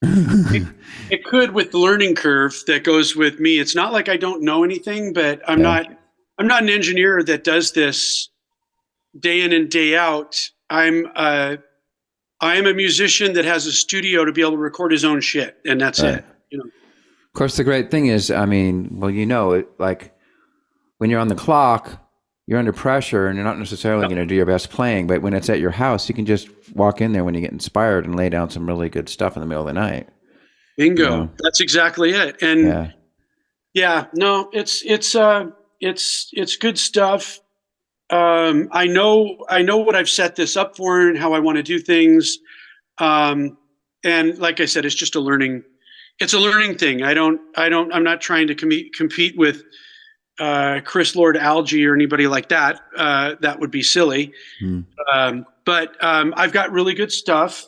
It could, with the learning curve that goes with me. It's not like I don't know anything, but I'm not an engineer that does this day in and day out. I am a musician that has a studio to be able to record his own shit, and that's it. Of course, the great thing is, like when you're on the clock, you're under pressure and you're not necessarily going to do your best playing, but when it's at your house, you can just walk in there when you get inspired and lay down some really good stuff in the middle of the night. Bingo. That's exactly it. And it's good stuff. I know what I've set this up for and how I want to do things. And like I said, it's just a learning thing. I'm not trying to compete with Chris Lord Alge or anybody like that. That would be silly. But I've got really good stuff,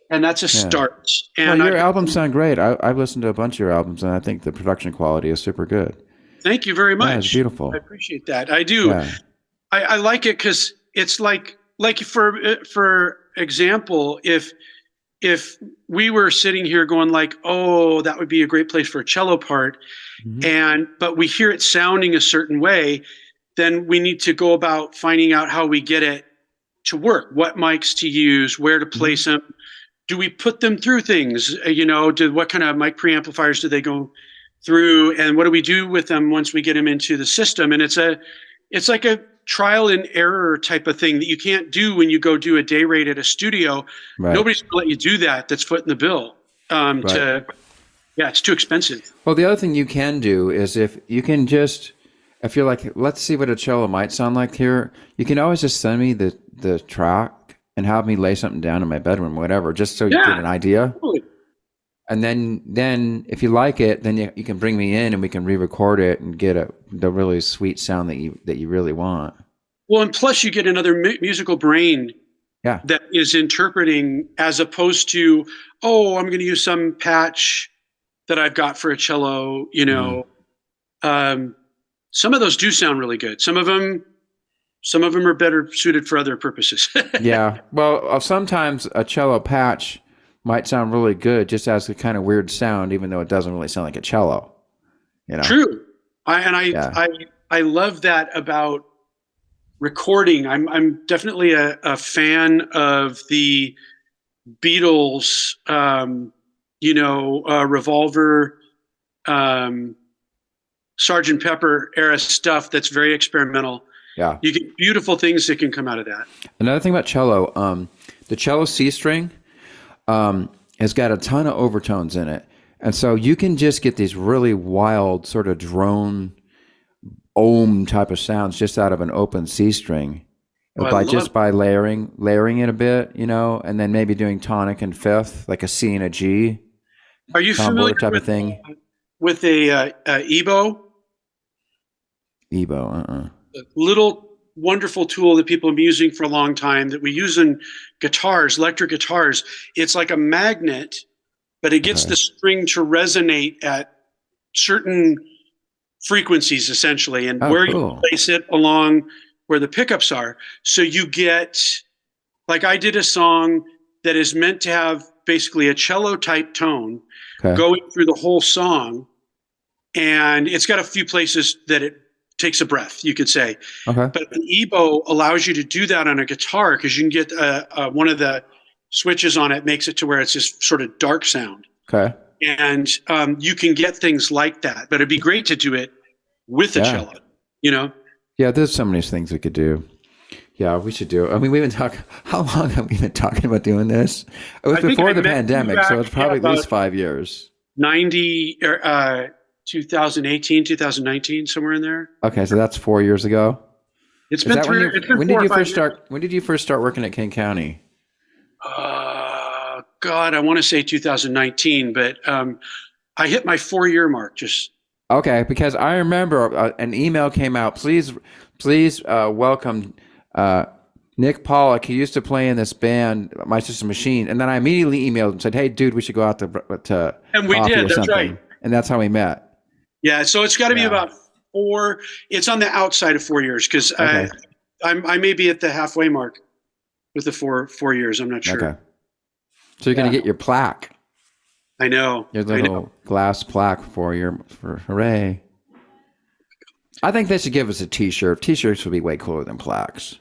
and that's a start. And your albums sound great. I've listened to a bunch of your albums, and I think the production quality is super good. Thank you very much. Yeah, it's beautiful. I appreciate that. I do. Yeah. I like it because it's like for example, if we were sitting here going like, oh, that would be a great place for a cello part, but we hear it sounding a certain way, then we need to go about finding out how we get it to work, what mics to use, where to place them. Do we put them through things? What kind of mic preamplifiers do they go through, and what do we do with them once we get them into the system? And it's like a trial and error type of thing that you can't do when you go do a day rate at a studio. Right. Nobody's going to let you do that. That's footing the bill. It's too expensive. Well, the other thing you can do is if you're like, let's see what a cello might sound like here, you can always just send me the track and have me lay something down in my bedroom, whatever, just so you get an idea. Totally. And then if you like it, then you can bring me in and we can re-record it and get the really sweet sound that you really want. Well, and plus you get another musical brain that is interpreting, as opposed to, I'm going to use some patch that I've got for a cello. Some of those do sound really good. Some of them are better suited for other purposes. Yeah. Well, sometimes a cello patch might sound really good just as a kind of weird sound, even though it doesn't really sound like a cello. True. I love that about recording. I'm definitely a fan of the Beatles, Revolver, Sgt. Pepper era stuff that's very experimental. Yeah. You get beautiful things that can come out of that. Another thing about cello, the cello C string has got a ton of overtones in it. And so you can just get these really wild sort of drone ohm type of sounds just out of an open C string. By layering it a bit, and then maybe doing tonic and fifth, like a C and a G. Are you familiar type of thing? With a EBow? EBow, A little wonderful tool that people have been using for a long time that we use in guitars, electric guitars. It's like a magnet, but it gets the string to resonate at certain frequencies, essentially, and you place it along where the pickups are. So you get, like I did a song that is meant to have basically a cello type tone going through the whole song. and it's got a few places that it takes a breath, you could say. Okay. But the EBow allows you to do that on a guitar because you can get one of the switches on it makes it to where it's just sort of dark sound. Okay. And you can get things like that, but it'd be great to do it with a cello, you know? Yeah, there's so many things we could do. Yeah, we should do it. I mean, we've been talking, how long have we been talking about doing this? It was before the pandemic, so it's probably at least 5 years. 2018, 2019, somewhere in there. Okay, so that's 4 years ago. It's been three. When did you first start? When did you first start working at King County? God, I want to say 2019, but I hit my 4-year mark. Just okay, because I remember an email came out. Please welcome Nick Pollock. He used to play in this band, My Sister Machine, and then I immediately emailed him and said, "Hey, dude, we should go out to and we did. That's right, and that's how we met." Yeah, so it's got to be about 4. It's on the outside of 4 years because I may be at the halfway mark with the 4 years. I'm not sure. Okay. So you're going to get your plaque. I know. Your little glass plaque for hooray. I think they should give us a T-shirt. T-shirts would be way cooler than plaques.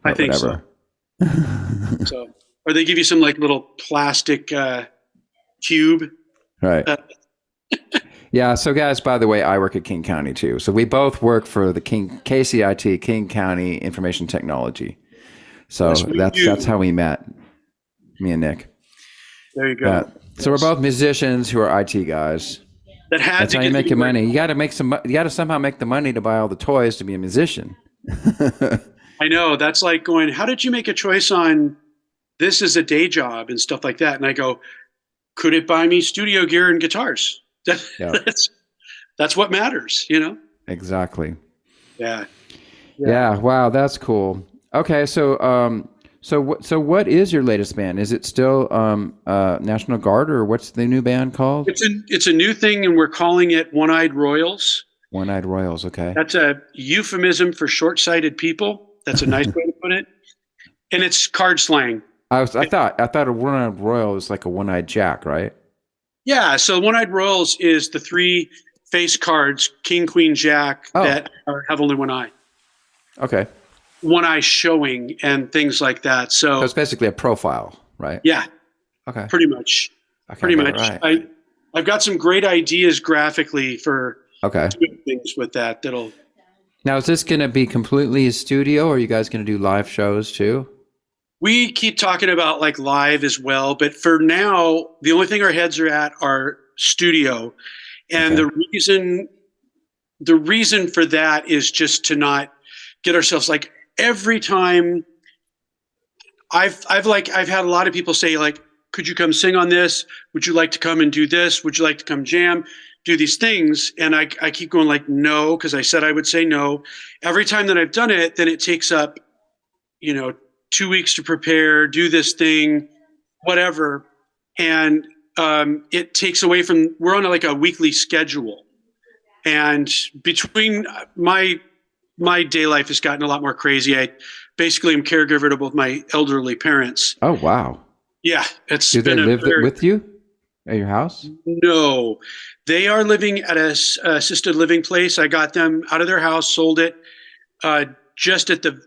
I think so. So, or they give you some like little plastic cube. Right. Yeah. So guys, by the way, I work at King County too. So we both work for the KCIT, King County Information Technology. So that's how we met, me and Nick. There you go. So we're both musicians who are IT guys. That's how you make your money. You got to somehow make the money to buy all the toys to be a musician. I know. That's like going, how did you make a choice on this as a day job and stuff like that? And I go, could it buy me studio gear and guitars? That's what matters, you know? Exactly. Yeah. Wow. That's cool. Okay. So what is your latest band? Is it still National Guard, or what's the new band called? It's a new thing, and we're calling it One-Eyed Royals. One-Eyed Royals. Okay. That's a euphemism for short-sighted people. That's a nice way to put it. And it's card slang. I thought a One-Eyed Royal is like a one-eyed jack, right? Yeah. So One-Eyed Royals is the 3 face cards, King, Queen, Jack, that have only one eye. Okay. One eye showing and things like that. So it's basically a profile, right? Yeah. Okay. Pretty much. Right. I've got some great ideas graphically for doing things with that. Now, is this going to be completely a studio, or are you guys going to do live shows too? We keep talking about like live as well, but for now, the only thing our heads are at are studio. And the reason for that is just to not get ourselves like every time I've had a lot of people say like, could you come sing on this? Would you like to come and do this? Would you like to come jam, do these things? And I keep going like, no, because I said I would say no. Every time that I've done it, then it takes up, 2 weeks to prepare, do this thing, whatever. And it takes away from, we're on like a weekly schedule. And between my day life has gotten a lot more crazy. I basically am caregiver to both my elderly parents. Oh, wow. Yeah. Do they live with you at your house? No, they are living at a assisted living place. I got them out of their house, sold it just at the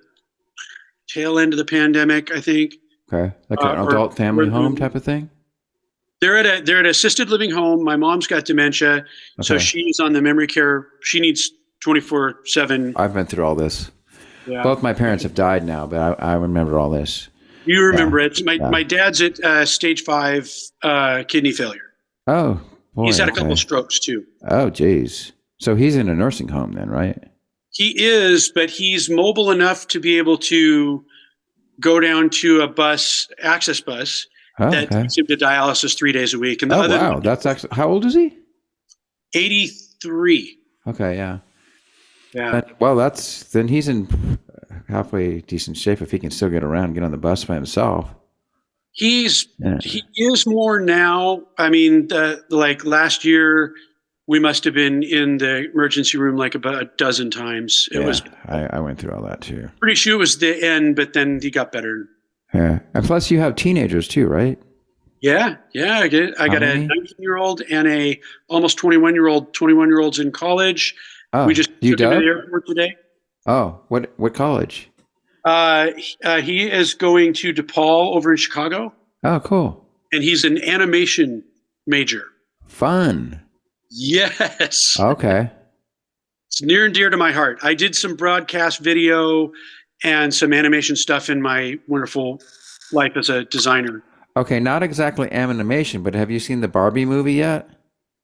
tail end of the pandemic, I think. Okay. Like an adult family home type of thing? They're at an assisted living home. My mom's got dementia. So she's on the memory care. She needs 24/7. I've been through all this. Yeah. Both my parents have died now, but I remember all this. You remember it. My dad's at stage 5 kidney failure. Oh, boy. He's had a couple of strokes too. Oh, geez. So he's in a nursing home then, right? He is, but he's mobile enough to be able to go down to a access bus that takes him to dialysis 3 days a week. And wow. That's actually, how old is he? 83. Okay, yeah. Yeah. Then he's in halfway decent shape if he can still get around, get on the bus by himself. He is more now. I mean, like last year, we must have been in the emergency room like about a dozen times. I went through all that too. Pretty sure it was the end, but then he got better. Yeah. And plus you have teenagers too, right? Yeah, yeah, I get it. I How got a many? 19-year-old and a almost 21-year-old. 21-year-old's in college. We Oh, just you took him to the dub? airport today. Oh, what college? He is going to DePaul over in Chicago, Oh, cool. and he's an animation major. Fun. Yes, Okay. it's near and dear to my heart. I did some broadcast video and some animation stuff in my wonderful life as a designer. Okay, not exactly animation, but have you seen the Barbie movie yet?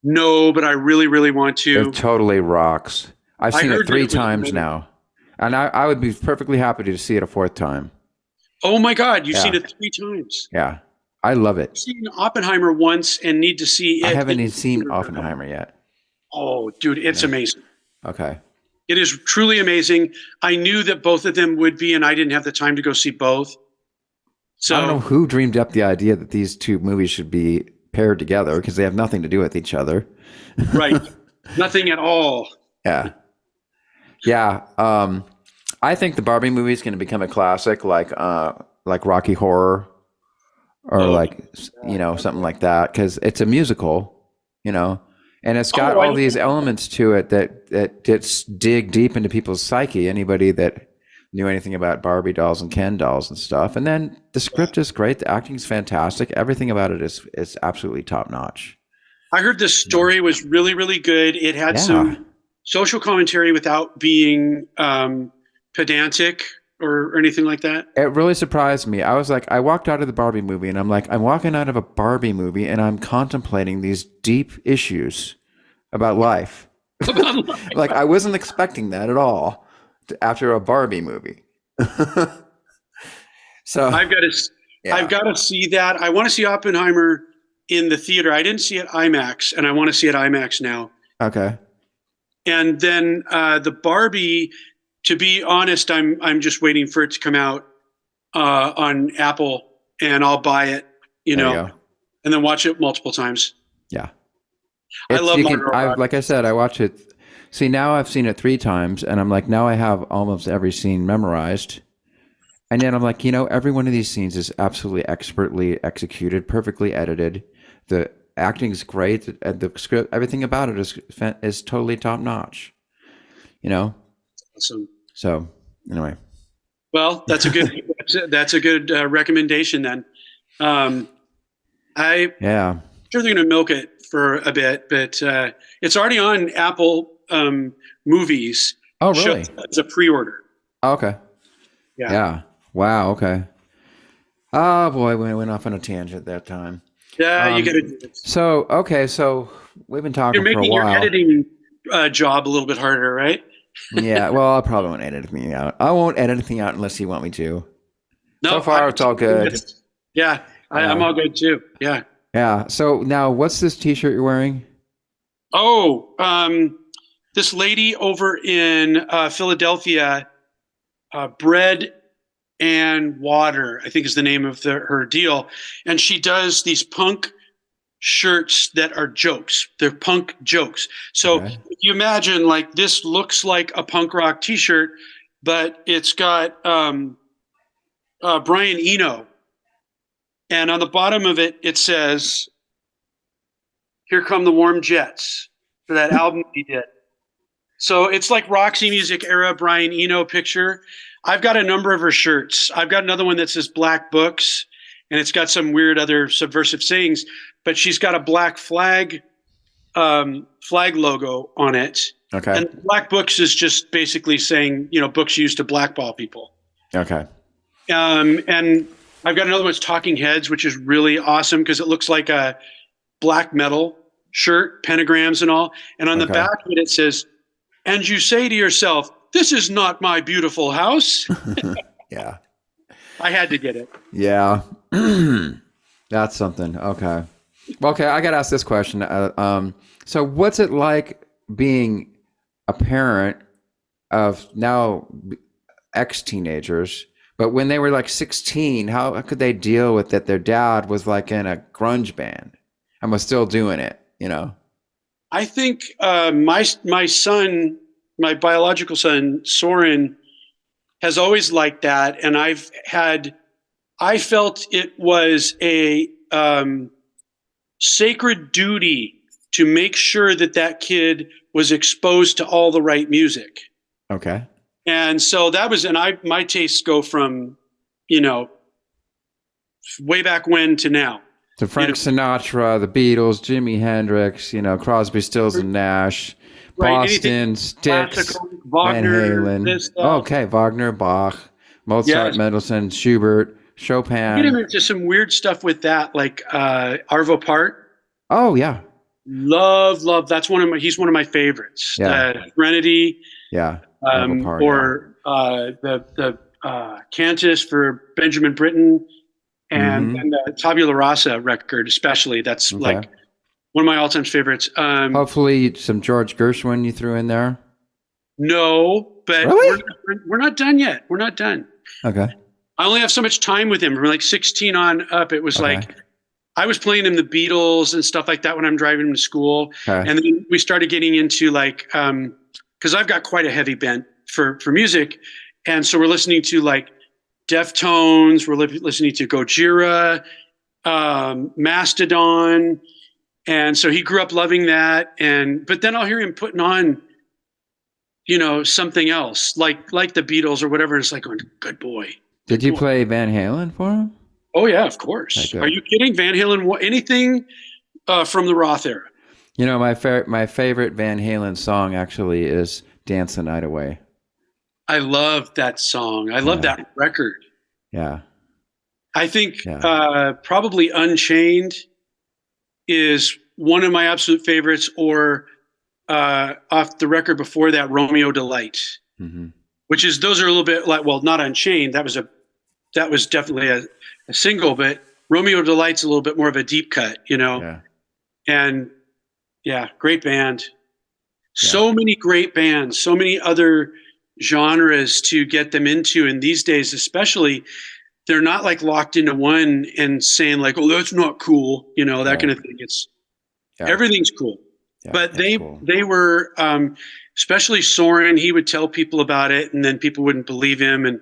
No, but I really, really want to. It totally rocks. I've I seen heard it three that it was times amazing. now. And I would be perfectly happy to see it a fourth time. Oh my God, you've Yeah. seen it 3 times. Yeah. I love it. I've seen Oppenheimer once and need to see it. I haven't even seen Oppenheimer yet. Oh, dude, it's amazing. Okay. It is truly amazing. I knew that both of them would be, and I didn't have the time to go see both. So I don't know who dreamed up the idea that these two movies should be paired together because they have nothing to do with each other. right, nothing at all. Yeah. Yeah. I think the Barbie movie is going to become a classic, like Rocky Horror, or something like that, because it's a musical, and it's got all these elements to it that just dig deep into people's psyche. Anybody that knew anything about Barbie dolls and Ken dolls and stuff, and then the script is great, the acting is fantastic, everything about it is absolutely top notch. I heard the story was really, really good. It had some social commentary without being pedantic or anything like that. It really surprised me. I was like, I walked out of the Barbie movie and I'm like, I'm walking out of a Barbie movie and I'm contemplating these deep issues about life. Like, I wasn't expecting that at all after a Barbie movie. So I've got to see that. I want to see Oppenheimer in the theater. I didn't see it IMAX, and I want to see it IMAX now. Okay. And then the Barbie, to be honest, I'm just waiting for it to come out on Apple, and I'll buy it, and then watch it multiple times. Yeah. I love like I said, I watch it. See, now I've seen it 3 times, and I'm like, now I have almost every scene memorized. And then I'm like, every one of these scenes is absolutely expertly executed, perfectly edited. The acting is great, and the script, everything about it is totally top notch. Awesome. So anyway. Well, that's a good recommendation then. I'm sure they're going to milk it for a bit, but it's already on Apple Movies. Oh, really? It's a pre-order. Okay. Yeah. Wow. Okay. Oh boy, we went off on a tangent that time. Yeah, you got to do it. So we've been talking for a while. You're making your editing job a little bit harder, right? Yeah. Well, I probably won't edit anything out. I won't edit anything out unless you want me to. No, so far, it's all good. Yeah, I'm all good too. Yeah. Yeah. So now, what's this T-shirt you're wearing? Oh, this lady over in Philadelphia, Bread and Water, I think is the name of her deal. And she does these punk shirts that are jokes. They're punk jokes. So if you imagine, like, this looks like a punk rock T-shirt, but it's got Brian Eno. And on the bottom of it, it says, "Here Come the Warm Jets," for that album he did. So it's like Roxy Music era Brian Eno picture. I've got a number of her shirts. I've got another one that says Black Books, and it's got some weird other subversive sayings, but she's got a black flag logo on it. Okay. And Black Books is just basically saying, books used to blackball people. Okay. And I've got another one that's Talking Heads, which is really awesome because it looks like a black metal shirt, pentagrams and all. And on the back of it, it says, "And you say to yourself, this is not my beautiful house." Yeah. I had to get it. Yeah. That's something. Okay. Well, okay. I got to ask this question. So what's it like being a parent of now ex-teenagers, but when they were like 16, how could they deal with that? Their dad was like in a grunge band and was still doing it, I think my son, my biological son, Soren, has always liked that. And I felt it was a sacred duty to make sure that kid was exposed to all the right music. Okay. And so that was, my tastes go from, way back when to now. So Frank Sinatra, the Beatles, Jimi Hendrix, Crosby, Stills and Nash, right, Boston, Styx, Wagner, Van Halen. Okay, Wagner, Bach, Mozart, Mendelssohn, Schubert, Chopin. Get him into some weird stuff with that, like Arvo Part. Oh yeah. Love. That's he's one of my favorites. Yeah. Serenity. Yeah. Or the Cantus for Benjamin Britten, and the Tabula Rasa record, especially. That's like one of my all-time favorites. Hopefully some George Gershwin you threw in there. No, but really? we're not done yet. We're not done. Okay. I only have so much time with him. From like 16 on up, it was like I was playing him the Beatles and stuff like that when I'm driving him to school, and then we started getting into like because I've got quite a heavy bent for music, and so we're listening to like Deftones, we're listening to Gojira, Mastodon, and so he grew up loving that. But then I'll hear him putting on, something else like the Beatles or whatever. It's like going, good boy. Did you play Van Halen for him? Oh yeah, of course. Are you kidding? Van Halen, anything from the Roth era. My favorite Van Halen song actually is Dance the Night Away. I love that song. I love that record. Yeah. I think probably Unchained is one of my absolute favorites, or off the record before that, Romeo Delight, which is, those are a little bit like, well, not Unchained. That was definitely a single, but Romeo Delight's a little bit more of a deep cut, Yeah. And great band. Yeah. So many great bands, so many other genres to get them into. And these days, especially, they're not like locked into one and saying like, oh, that's not cool. That kind of thing. It's everything's cool. Yeah, but they were, especially Soren, he would tell people about it and then people wouldn't believe him. And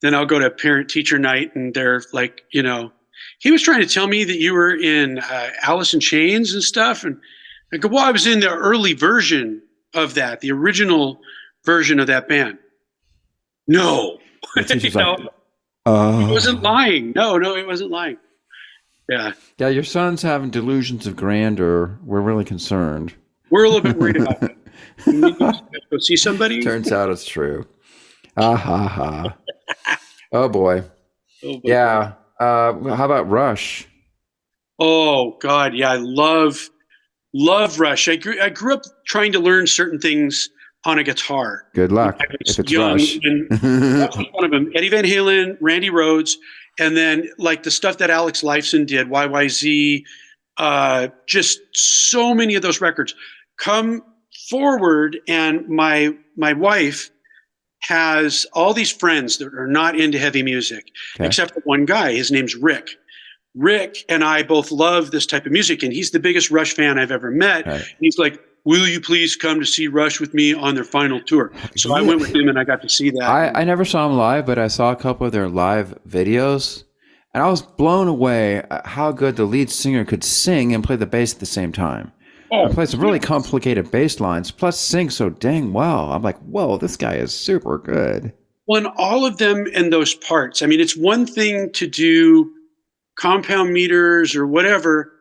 then I'll go to parent teacher night and they're like, he was trying to tell me that you were in Alice in Chains and stuff. And I go, well, I was in the early version of that, the original version of that band. No, he wasn't lying. No, it wasn't lying. Yeah. Yeah, your son's having delusions of grandeur. We're really concerned. We're a little bit worried about that. You need to go see somebody? Turns out it's true. Ah, ha, ha. Oh, boy. Yeah. How about Rush? Oh, God. Yeah, I love Rush. I grew up trying to learn certain things on a guitar. Good luck if it's Rush. And that was one of them. Eddie Van Halen, Randy Rhoads, and then like the stuff that Alex Lifeson did, YYZ, just so many of those records come forward. And my wife has all these friends that are not into heavy music, except for one guy. His name's Rick. Rick and I both love this type of music, and he's the biggest Rush fan I've ever met. Right. He's like, will you please come to see Rush with me on their final tour? So I went with him and I got to see that. I never saw him live, but I saw a couple of their live videos, and I was blown away at how good the lead singer could sing and play the bass at the same time. He plays some really complicated bass lines, plus sings so dang well. I'm like, whoa, this guy is super good. Well, and all of them in those parts. I mean, it's one thing to do compound meters or whatever,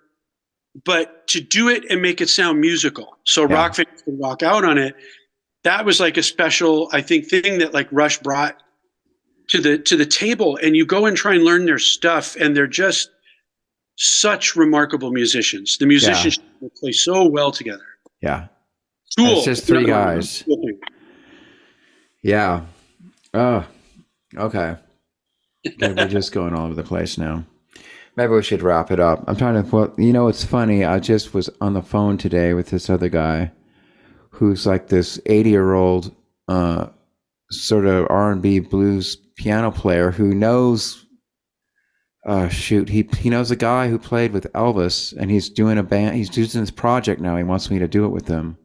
but to do it and make it sound musical. So Rockfin could rock out on it. That was like a special, I think, thing that like Rush brought to the table. And you go and try and learn their stuff, and they're just such remarkable musicians. The musicians play so well together. Yeah. Cool. It's just three guys. Yeah. Oh, okay. Maybe we're just going all over the place now. Maybe we should wrap it up. I'm trying to, well, it's funny. I just was on the phone today with this other guy who's like this 80-year-old sort of R&B blues piano player who knows, he knows a guy who played with Elvis, and he's doing a band. He's doing this project now. He wants me to do it with him.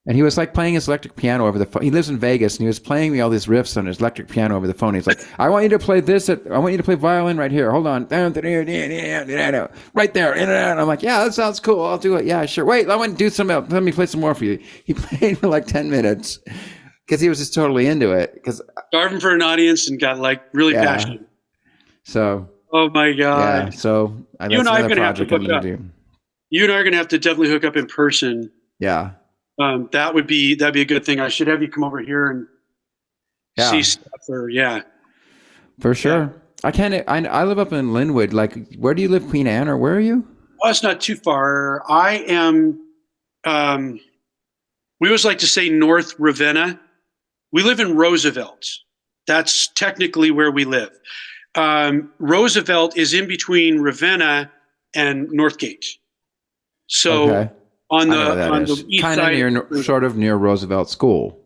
And he was like playing his electric piano over the phone. He lives in Vegas, and he was playing me all these riffs on his electric piano over the phone. He's like, I want you to play this. I want you to play violin right here. Hold on. Right there. And I'm like, yeah, that sounds cool. I'll do it. Yeah, sure. Wait, I want to do some else. Let me play some more for you. He played for like 10 minutes because he was just totally into it. Starving for an audience and got like really passionate. So. Oh my God. Yeah. So you and I are going to have to hook up. You and I are going to have to definitely hook up in person. Yeah. That'd be a good thing. I should have you come over here and see stuff. For sure. Yeah. I live up in Linwood. Like, where do you live, Queen Anne, or where are you? Oh, it's not too far. I am. We always like to say North Ravenna. We live in Roosevelt. That's technically where we live. Roosevelt is in between Ravenna and Northgate. So. Okay. On the east kind side, of near Roosevelt School.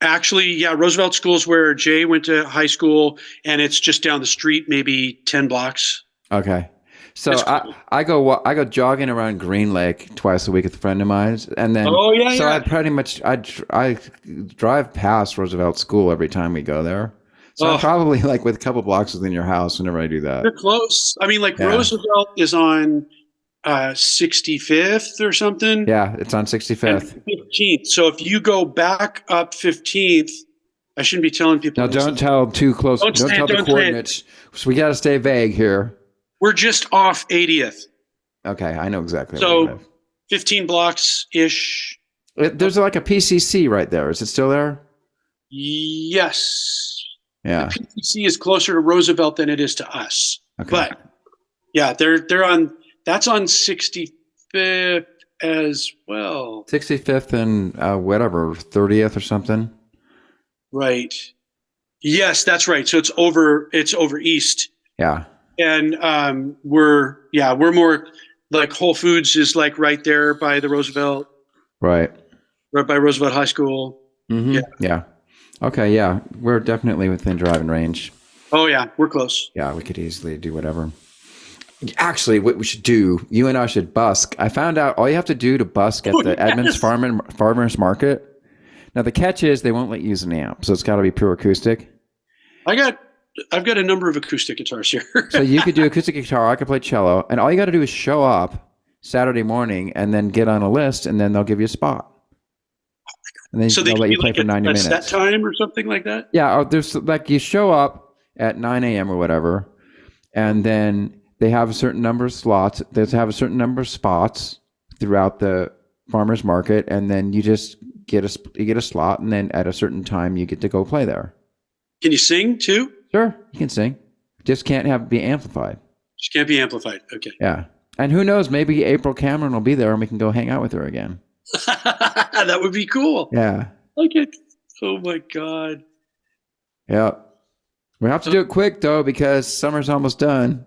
Actually, yeah, Roosevelt School is where Jay went to high school, and it's just down the street, maybe 10 blocks. Okay, so cool. I go jogging around Green Lake twice a week with a friend of mine, and then I pretty much I drive past Roosevelt School every time we go there. So I'm probably like with a couple blocks within your house whenever I do that. They're close. I mean, like Roosevelt is on 65th or something. Yeah, it's on 65th. 15th. So if you go back up 15th, I shouldn't be telling people. No, don't tell too close. Don't tell the coordinates. So we got to stay vague here. We're just off 80th. Okay, I know exactly. So 15 blocks ish. There's like a PCC right there. Is it still there? Yes. Yeah. The PCC is closer to Roosevelt than it is to us. Okay. But yeah, they're on. That's on 65th as well. 65th and whatever, 30th or something. Right. Yes, that's right. So it's over east. Yeah. And we're more like Whole Foods is like right there by the Roosevelt. Right. Right by Roosevelt High School. Mm-hmm. Yeah. Okay, yeah. We're definitely within driving range. Oh yeah, we're close. Yeah, we could easily do whatever. Actually, what we should do, you and I should busk. I found out all you have to do to busk at the Edmonds Farmers Market. Now, the catch is they won't let you use an amp, so it's got to be pure acoustic. I've got a number of acoustic guitars here. So you could do acoustic guitar, I could play cello, and all you got to do is show up Saturday morning and then get on a list, and then they'll give you a spot. And then they'll let you play for 90 minutes. Set time or something like that? Yeah, there's like you show up at 9 a.m. or whatever, and then they have a certain number of slots. They have a certain number of spots throughout the farmers market, and then you just get a slot, and then at a certain time you get to go play there. Can you sing too? Sure, you can sing. Just can't be amplified. Just can't be amplified. Okay. Yeah, and who knows? Maybe April Cameron will be there, and we can go hang out with her again. That would be cool. Yeah. Like it. Oh my God. Yeah. We have to do it quick though because summer's almost done.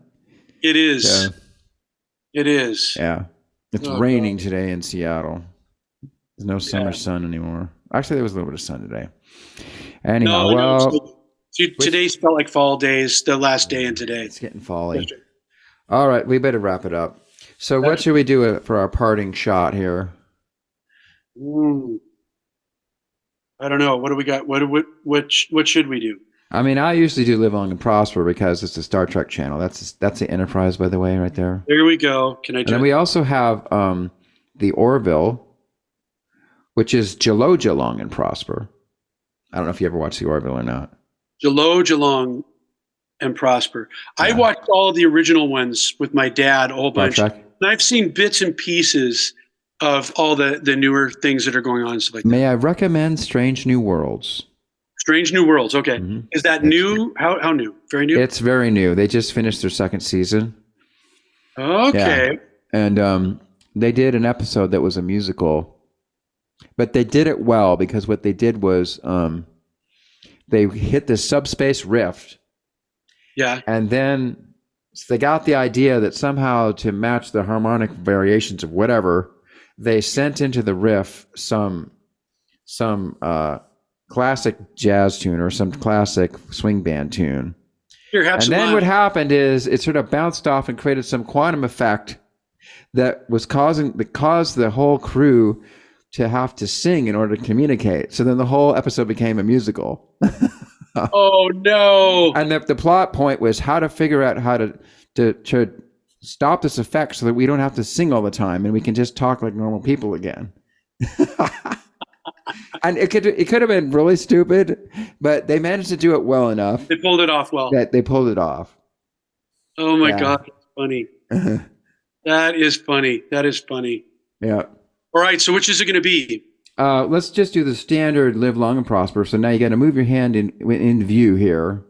It is. So, it is. Yeah. It's raining today in Seattle. There's no summer sun anymore. Actually, there was a little bit of sun today. Anyhow, today's felt like fall days, the last day and today. It's getting fally. All right, we better wrap it up. So what should we do for our parting shot here? I don't know. What do we got? What should we do? I mean, I usually do Live Long and Prosper because it's a Star Trek channel. That's the Enterprise, by the way, right there. There we go. Can I do? And we also have the Orville, which is Geloja Long and Prosper. I don't know if you ever watched the Orville or not. Geloja Long and Prosper. Yeah. I watched all the original ones with my dad a whole bunch. And I've seen bits and pieces of all the newer things that are going on. Stuff like that. May I recommend Strange New Worlds? Strange New Worlds. Okay. Mm-hmm. Is that new? How new? Very new? It's very new. They just finished their second season. Okay. Yeah. And they did an episode that was a musical, but they did it well because what they did was they hit the subspace rift. Yeah. And then they got the idea that somehow to match the harmonic variations of whatever, they sent into the riff some classic jazz tune or some classic swing band tune. And then what happened is it sort of bounced off and created some quantum effect that caused the whole crew to have to sing in order to communicate. So then the whole episode became a musical. Oh no! And the plot point was how to figure out how to stop this effect so that we don't have to sing all the time and we can just talk like normal people again. And it could have been really stupid, but they managed to do it well enough. They pulled it off well. That they pulled it off. Oh my God, that's funny. That is funny. That is funny. Yeah. All right, so which is it going to be? Let's just do the standard live long and prosper. So now you got to move your hand in view here.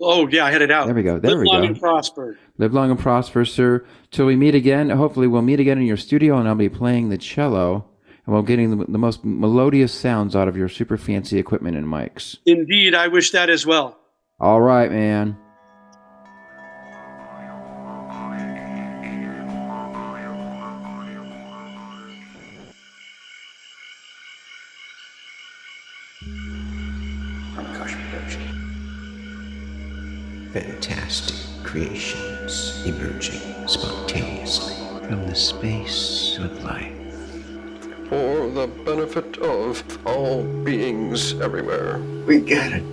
Oh, yeah, I had it out. There we go. Live long and prosper. Live long and prosper, sir. Till we meet again. Hopefully we'll meet again in your studio, and I'll be playing the cello, and we'll getting the most melodious sounds out of your super fancy equipment and mics. Indeed, I wish that as well. All right, man. Fantastic creations emerging spontaneously from the space of life. For the benefit of all beings everywhere. We gotta